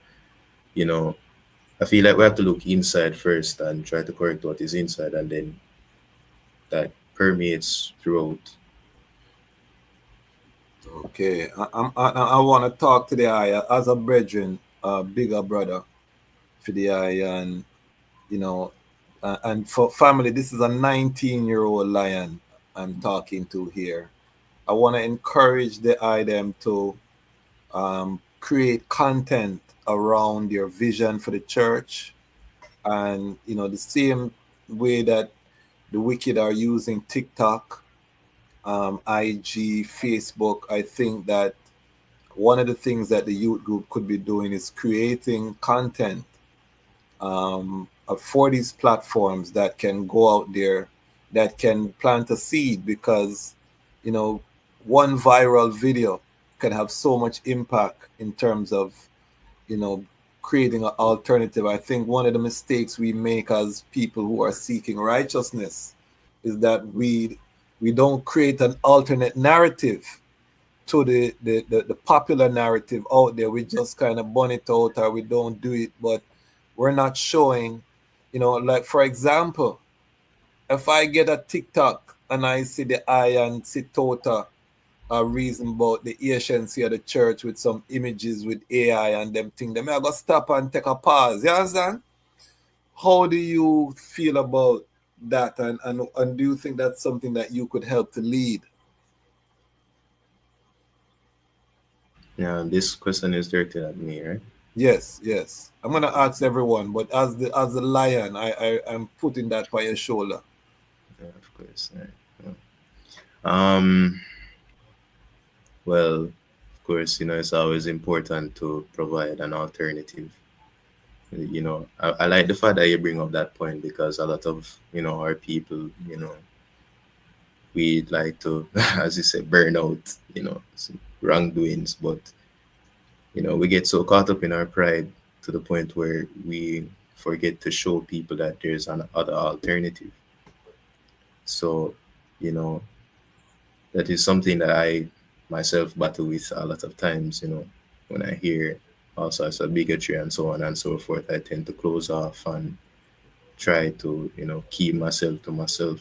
I feel like we have to look inside first and try to correct what is inside, and then that permeates throughout. Okay, I want to talk to the eye as a brethren, bigger brother for the eye, and and for family. This is a 19-year-old lion I'm talking to here. I want to encourage the eye them to create content around your vision for the church, and the same way that the wicked are using TikTok, IG, Facebook. I think that one of the things that the youth group could be doing is creating content for these platforms that can go out there, that can plant a seed, because one viral video can have so much impact in terms of creating an alternative. I think one of the mistakes we make as people who are seeking righteousness is that we don't create an alternate narrative to the popular narrative out there. We just kind of bun it out, or we don't do it, but we're not showing, like for example, if I get a TikTok and I see the Haye and Sitota reason about the anciency of the church with some images with AI and them thing, then I gotta stop and take a pause. You understand? How do you feel about that? And do you think that's something that you could help to lead? Yeah, this question is directed at me, right? Yes. I'm gonna ask everyone, but as the lion, I'm putting that by your shoulder. Yeah, of course. Right. Yeah. Well, of course, it's always important to provide an alternative. I like the fact that you bring up that point, because a lot of, our people, we like to, as you say, burn out, wrongdoings, but, we get so caught up in our pride to the point where we forget to show people that there's an other alternative. So, that is something that I myself battle with a lot of times, when I hear all sorts of bigotry and so on and so forth. I tend to close off and try to, keep myself to myself.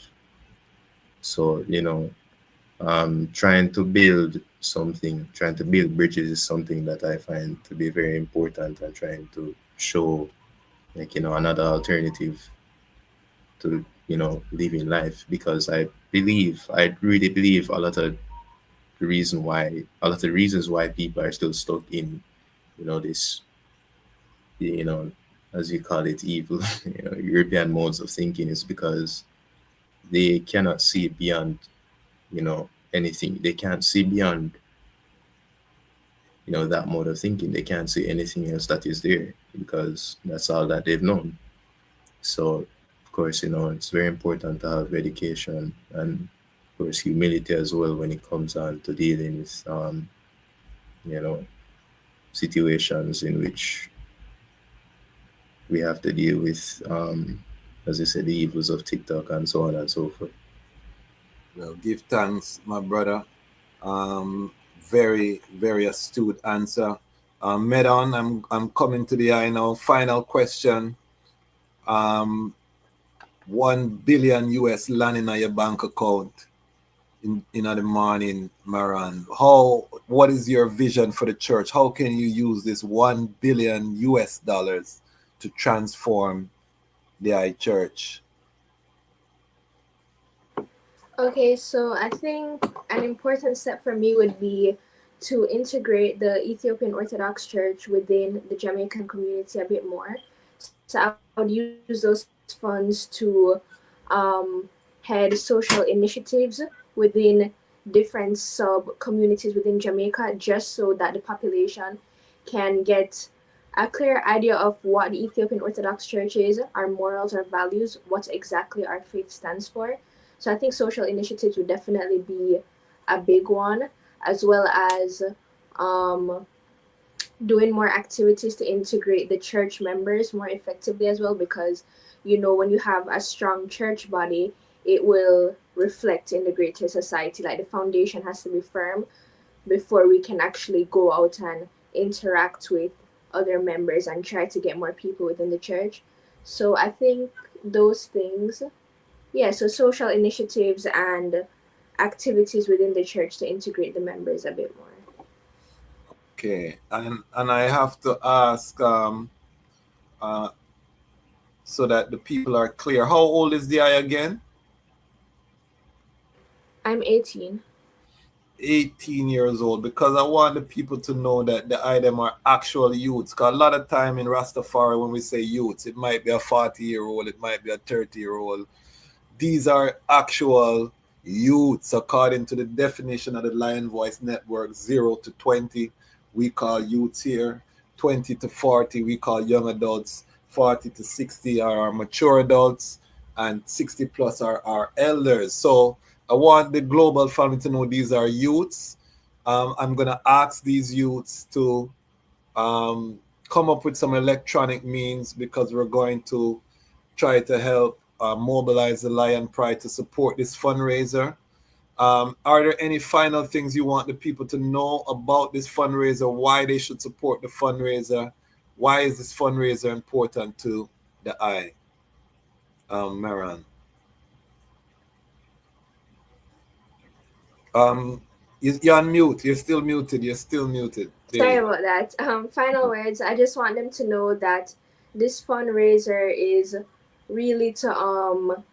So, trying to build something, trying to build bridges is something that I find to be very important, and trying to show, like, another alternative to, living life, because I really believe a lot of the reasons why people are still stuck in, this, as you call it, evil, European modes of thinking, is because they cannot see beyond, anything. They can't see beyond, that mode of thinking. They can't see anything else that is there, because that's all that they've known. So, of course, it's very important to have education and, of course, humility as well when it comes on to dealing with, situations in which we have to deal with, as I said, the evils of TikTok and so on and so forth. Well, give thanks, my brother. Very, very astute answer. Meron, I'm coming to the eye now. Final question. 1 billion US land in your bank account in the morning, Meron. What is your vision for the church? How can you use this 1 billion US dollars to transform the I church? Okay, so I think an important step for me would be to integrate the Ethiopian Orthodox Church within the Jamaican community a bit more. So I would use those funds to head social initiatives within different sub communities within Jamaica, just so that the population can get a clear idea of what the Ethiopian Orthodox Church is, our morals, our values, what exactly our faith stands for. So I think social initiatives would definitely be a big one, as well as doing more activities to integrate the church members more effectively as well, because when you have a strong church body, it will reflect in the greater society. Like, the foundation has to be firm before we can actually go out and interact with other members and try to get more people within the church. So I think those things, yeah, so social initiatives and activities within the church to integrate the members a bit more. Okay, and I have to ask, so that the people are clear. How old is the eye again? I'm 18. 18 years old, because I want the people to know that the item are actual youths. Because a lot of time in Rastafari, when we say youths, it might be a 40-year-old, it might be a 30-year-old. These are actual youths according to the definition of the Lion Voice Network. 0 to 20, we call youths here. 20 to 40, we call young adults. 40 to 60 are our mature adults, and 60 plus are our elders. So I want the global family to know these are youths. I'm going to ask these youths to come up with some electronic means, because we're going to try to help mobilize the Lion Pride to support this fundraiser. Are there any final things you want the people to know about this fundraiser, why they should support the fundraiser? Why is this fundraiser important to the eye? Meron. You're on mute. You're still muted. Sorry about that. Final words. I just want them to know that this fundraiser is really to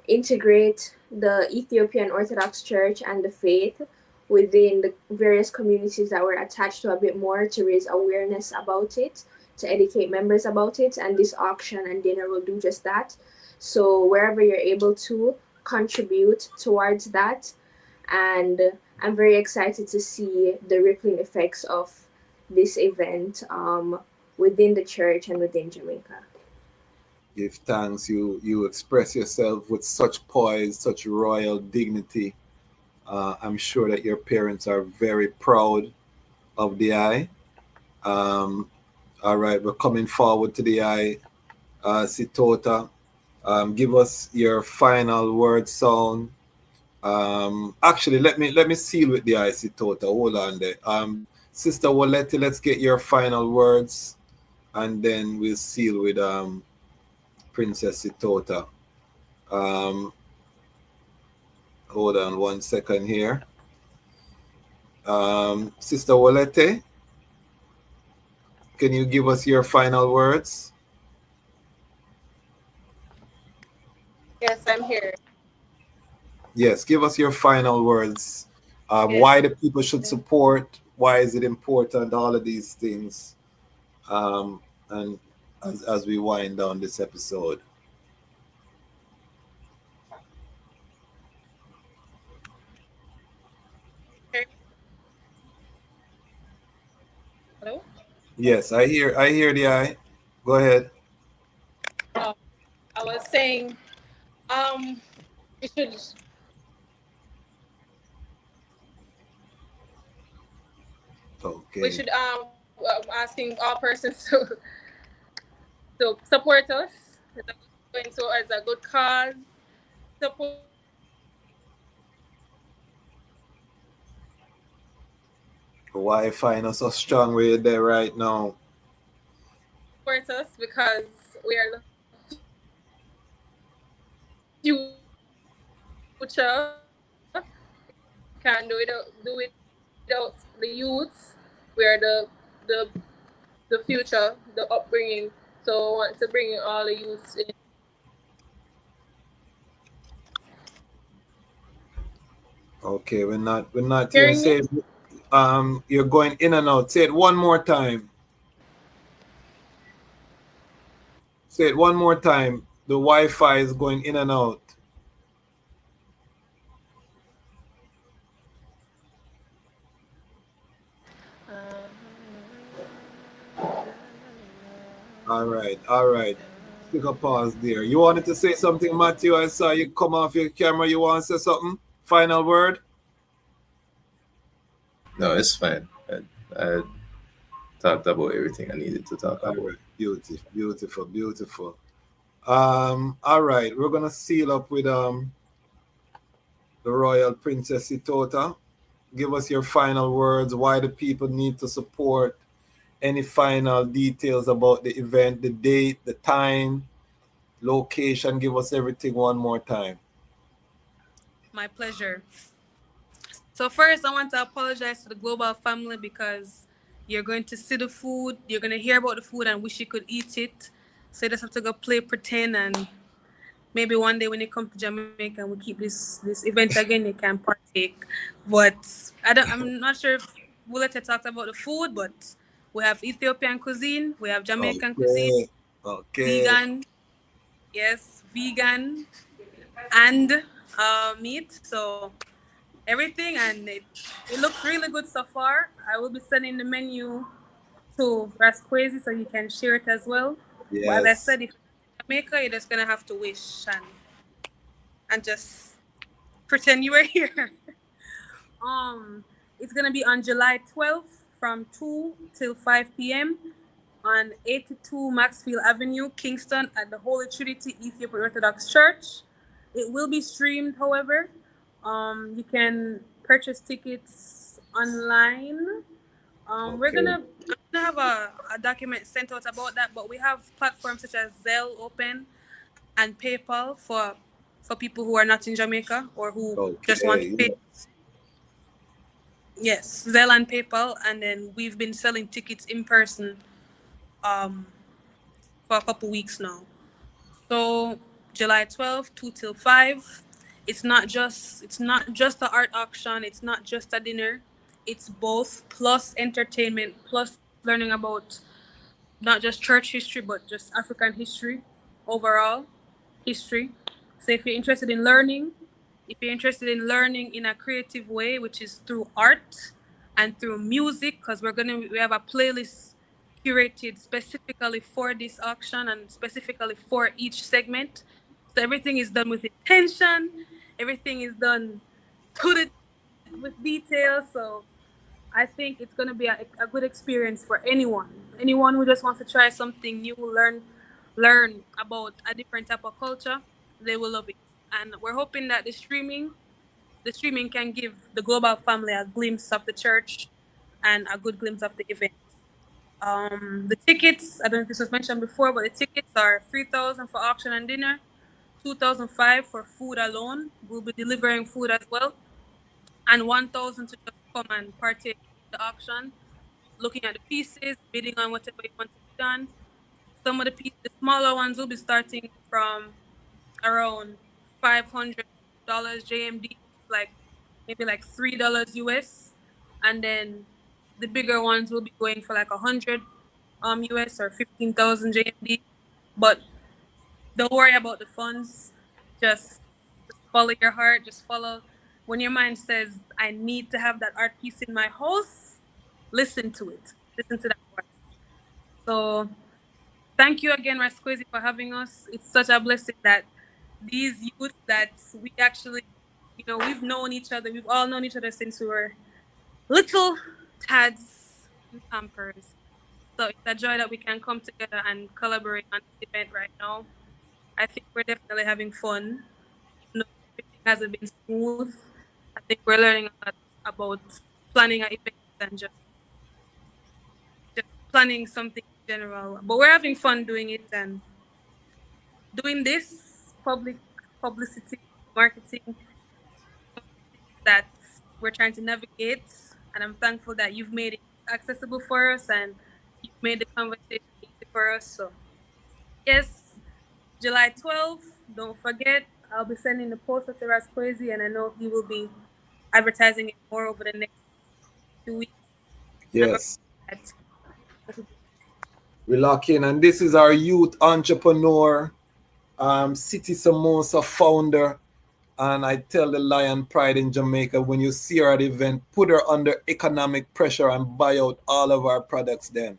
integrate the Ethiopian Orthodox Church and the faith within the various communities that we're attached to a bit more, to raise awareness about it, to educate members about it, and this auction and dinner will do just that. So wherever you're able to contribute towards that, and I'm very excited to see the rippling effects of this event within the church and within Jamaica. Give thanks. You express yourself with such poise, such royal dignity. I'm sure that your parents are very proud of the eye. All right, we're coming forward to the eye. Sitota, give us your final word sound. Actually, let me seal with the eye, Sitota. Hold on there. Sister Wolete, let's get your final words, and then we'll seal with Princess Sitota. Hold on 1 second here. Sister Wolete, can you give us your final words? Yes, I'm here. Yes, give us your final words. Why the people should support, why is it important, all of these things. And as we wind down this episode. Hello? Yes, I hear the eye. Go ahead. I was saying, we should. Okay. We should asking all persons to support us. Going so as a good cause. Support. Wi-Fi not so strong where you're there right now. Support us because we are the future. Can't do it without the youths. We are the future, the upbringing. So I want to bring all the youths in. Okay, we're not here. Say, you're going in and out. Say it one more time. Say it one more time. The Wi-Fi is going in and out. All right. Take a pause there. You wanted to say something, Matthew? I saw you come off your camera. You want to say something? Final word? No, it's fine. I talked about everything I needed to talk All about. right. Beautiful. All right, we're gonna seal up with the Royal Princess Sitota. Give us your final words, why the people need to support, any final details about the event, the date, the time, location. Give us everything one more time. My pleasure. So first, I want to apologize to the global family because you're going to see the food, you're going to hear about the food and wish you could eat it. So you just have to go play pretend, and maybe one day when you come to Jamaica and we keep this event again, you can partake. But I'm not sure if Wolete talked about the food, but we have Ethiopian cuisine, we have Jamaican cuisine, Okay. vegan, yes, vegan, and meat. So everything, and it looks really good so far. I will be sending the menu to Rasquazi so you can share it as well. But as I Yes. said, if you're in Jamaica, you're just gonna have to wish and just pretend you were here. It's gonna be on July 12th from 2 till 5 p.m. on 82 Maxfield Avenue, Kingston, at the Holy Trinity Ethiopian Orthodox Church. It will be streamed, however. You can purchase tickets online. We're Okay. gonna I'm gonna have a document sent out about that, but we have platforms such as Zelle Open and PayPal for people who are not in Jamaica or who just want to Okay. pay. Yes, Zelle and PayPal, and then we've been selling tickets in person um for a couple weeks now. So July 12th, 2 till 5. It's not just the art auction, it's not just a dinner. It's both plus entertainment, plus learning about not just church history but just African history overall history. So if you're interested in learning in a creative way, which is through art and through music, because we have a playlist curated specifically for this auction and specifically for each segment. So everything is done with intention, everything is done to the with detail. So I think it's going to be a good experience for anyone who just wants to try something new, learn about a different type of culture. They will love it, and we're hoping that the streaming can give the global family a glimpse of the church and a good glimpse of the event. The tickets, I don't know if this was mentioned before, but the tickets are 3,000 for auction and dinner, 2,005 for food alone. We'll be delivering food as well, and 1,000 to just come and partake in the auction, looking at the pieces, bidding on whatever you want to bid on. Some of the smaller ones will be starting from around $500 JMD, which is like maybe like $3 US, and then the bigger ones will be going for like 100 US or 15,000 JMD. But don't worry about the funds. Just follow your heart. Just follow when your mind says, "I need to have that art piece in my house." Listen to it. Listen to that voice. So thank you again, Rasquazi, for having us. It's such a blessing that these youth that we actually, we've known each other. We've all known each other since we were little tads in Pampers. So it's a joy that we can come together and collaborate on this event right now. I think we're definitely having fun, even though everything hasn't been smooth. I think we're learning a lot about planning an event and just planning something in general. But we're having fun doing it and doing this publicity, marketing, that we're trying to navigate. And I'm thankful that you've made it accessible for us and you've made the conversation easy for us. So yes, July 12th, don't forget, I'll be sending the poster to Rasquazi, and I know he will be advertising it more over the next 2 weeks. Yes. We lock in, and this is our youth entrepreneur, City Samosa founder. And I tell the Lion Pride in Jamaica, when you see her at the event, put her under economic pressure and buy out all of our products then.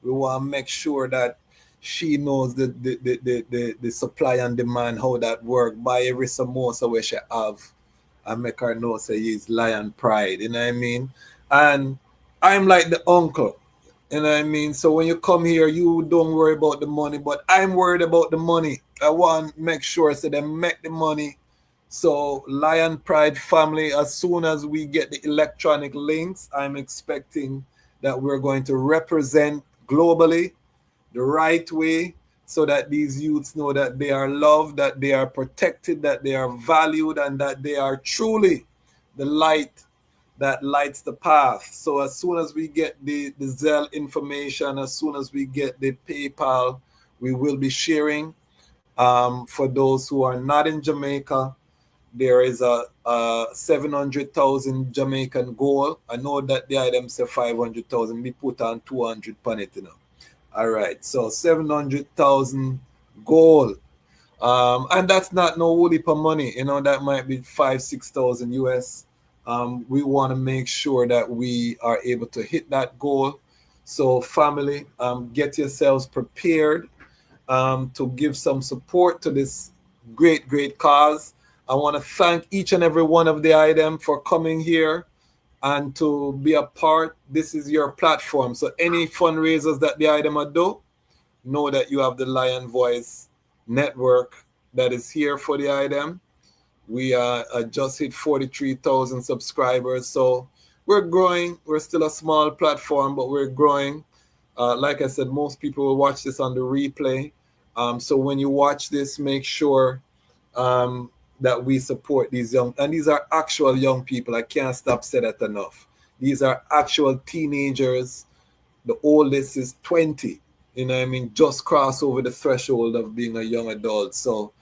We want to make sure that she knows the supply and demand, how that work. Buy every samosa where she have and make her know say he's Lion Pride, you know what I mean? And I'm like the uncle. You know what I mean? So when you come here, you don't worry about the money, but I'm worried about the money. I want to make sure so they make the money. So Lion Pride family, as soon as we get the electronic links, I'm expecting that we're going to represent globally the right way so that these youths know that they are loved, that they are protected, that they are valued, and that they are truly the light that lights the path. So as soon as we get the Zelle information, as soon as we get the PayPal, we will be sharing. For those who are not in Jamaica, there is a 700,000 Jamaican goal. I know that the item say 500,000. We put on 200 on it, you know. All right, so 700,000 goal. And that's not no whole heap of money, you know, that might be 5,000-6,000 US. We want to make sure that we are able to hit that goal. So family, get yourselves prepared to give some support to this great cause. I want to thank each and every one of the item for coming here and to be a part. This is your platform. So any fundraisers that the item do, know that you have the Lion Voice network that is here for the item. We just hit 43,000 subscribers. So we're growing. We're still a small platform, but we're growing. Like I said, most people will watch this on the replay. So when you watch this, make sure that we support these young, and these are actual young people. I can't stop saying that enough. These are actual teenagers. The oldest is 20. You know what I mean? Just cross over the threshold of being a young adult. So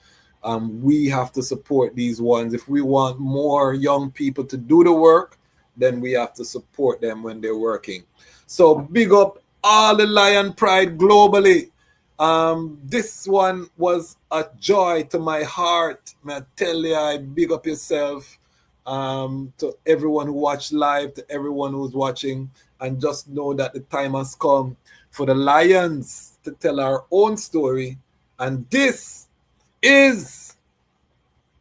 we have to support these ones. If we want more young people to do the work, then we have to support them when they're working. So big up all the Lion Pride globally. This one was a joy to my heart. I tell you, I big up yourself to everyone who watched live, to everyone who's watching, and just know that the time has come for the Lions to tell our own story. And this is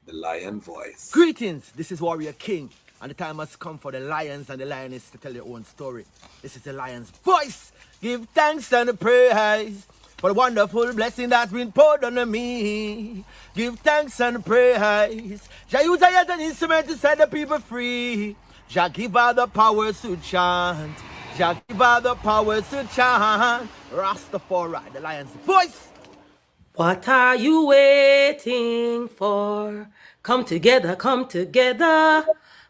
the Lion Voice. Greetings, this is Warrior King, and the time has come for the lions and the lioness to tell their own story. This is the Lion's Voice. Give thanks and praise for the wonderful blessing that's been poured on me. Give thanks and praise. Jah use I as an instrument to set the people free. Jah give her the powers to chant. Jah give her the powers to chant. Rastafari, the Lion's Voice. What are you waiting for? Come together,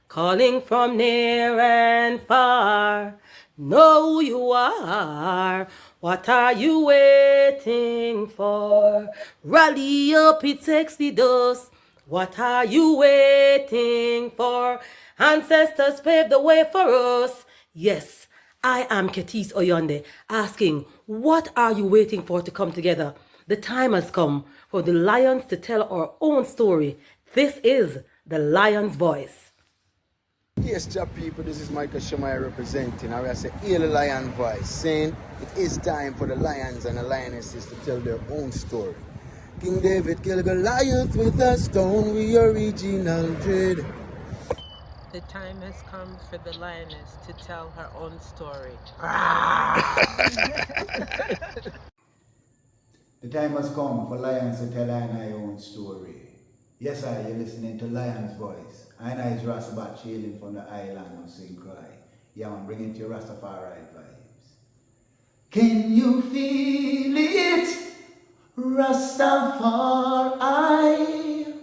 calling from near and far. Know who you are. What are you waiting for? Rally up, it takes the dust. What are you waiting for? Ancestors paved the way for us. Yes, I am Ketis Oyonde, asking, what are you waiting for to come together? The time has come for the Lions to tell our own story. This is the Lion's Voice. Yes, people, this is Michael Shemai representing. I say, Haile Lion Voice, saying it is time for the lions and the lionesses to tell their own story. King David killed Goliath with a stone, we original dread. The time has come for the lioness to tell her own story. The time has come for lions to tell our own story. Yes, you're listening to Lion's Voice. I is Dejazmatch hailing from the island of St. Croix. Yeah, I'm bringing to you Rastafari vibes. Can you feel it? Rastafari.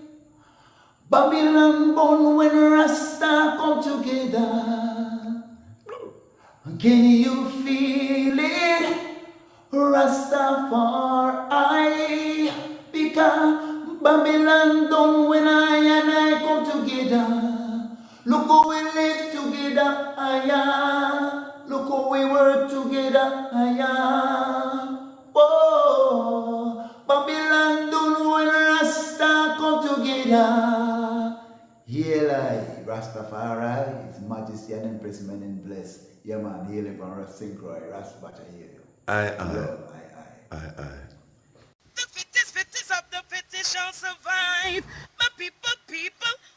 Babylon born when Rasta come together. Can you feel it? Rastafari. Because Babylon done when I and I come together. Look how we live together, look how we work together, Whoa, Babylon done when Rasta come together. Haile, Rastafari, His Majesty and Empress men in bless. Yeah man, hailing from St. Croix, Dejazmatch, I hear you. Aye. The fittest of the fittest shall survive. My people,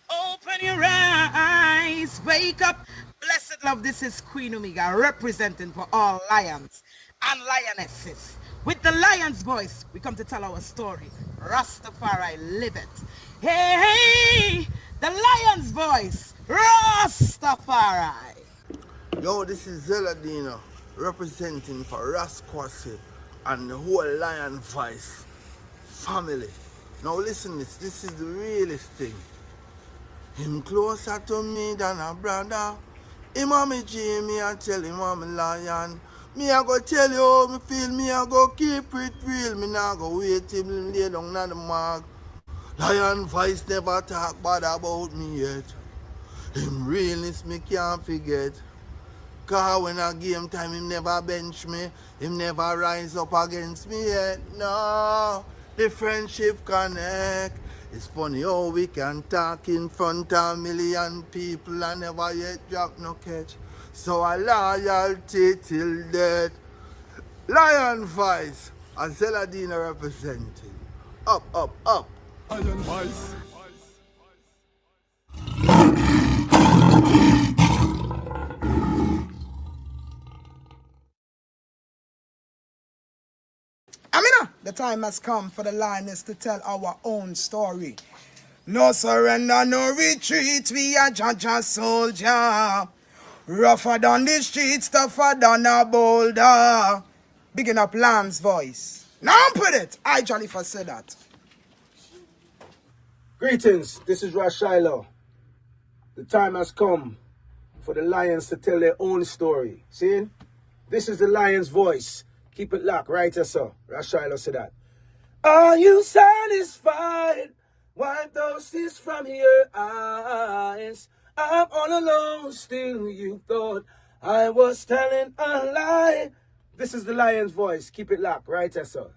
open your eyes. Wake up. Blessed Blessed love, this is Queen Omega representing for all lions and lionesses. With the lion's voice, we come to tell our story. Rastafari live it. Hey, hey, the lion's voice, Rastafari. Yo, this is Zeladina representing for Kwasi and the whole lion voice family. Now listen this is the realest thing. Him closer to me than a brother. Him a me G, me a tell him I'm a lion. Me a go tell you how me feel, me a go keep it real. Me nah go wait till him lay down on the mark. Lion voice never talk bad about me yet. Him realness me can't forget. Cause when a game time him never bench me. Him never rise up against me yet. No, the friendship connect. It's funny how we can talk in front of a million people and never yet drop no catch. So a loyalty till death. Lion voice, and Zeladina representing. Up, up, up. Lion voice. Amina, the time has come for the lioness to tell our own story. No surrender, no retreat, we are Jaja soldier. Rougher than the streets, tougher than a boulder. Bigging up Lamb's voice. Now put it, I Jollifer said that. Greetings, this is Shiloh. The time has come for the lions to tell their own story. See? This is the lion's voice. Keep it locked, right, sir? Shiloh said that. Are you satisfied? Wipe those tears from your eyes. I'm all alone, still you thought I was telling a lie. This is the lion's voice. Keep it locked, right, sir?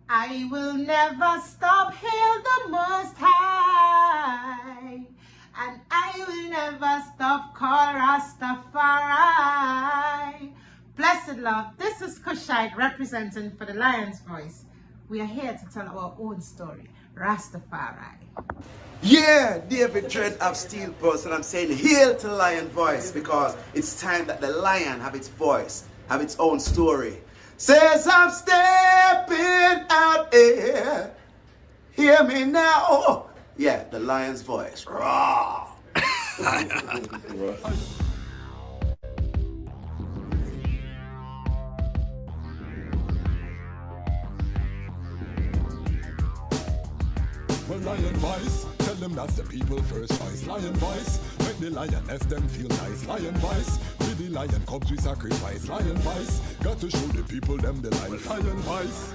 I will never stop, hail the Most High, and I will never stop, call Rastafari. Blessed love, this is Kushite representing for the Lion's Voice. We are here to tell our own story, Rastafari. Yeah, David Dread of Phillpotts, and I'm saying hail to Lion Voice because it's time that the lion have its voice, have its own story. Says I'm stepping out here. Hear me now. Oh, yeah, the lion's voice. Raw. Well, lion voice, tell them that's the people first voice. Lion voice, make the lioness them feel nice. Lion voice, with the lion cubs we sacrifice. Lion voice, got to show the people them the life. Lion voice.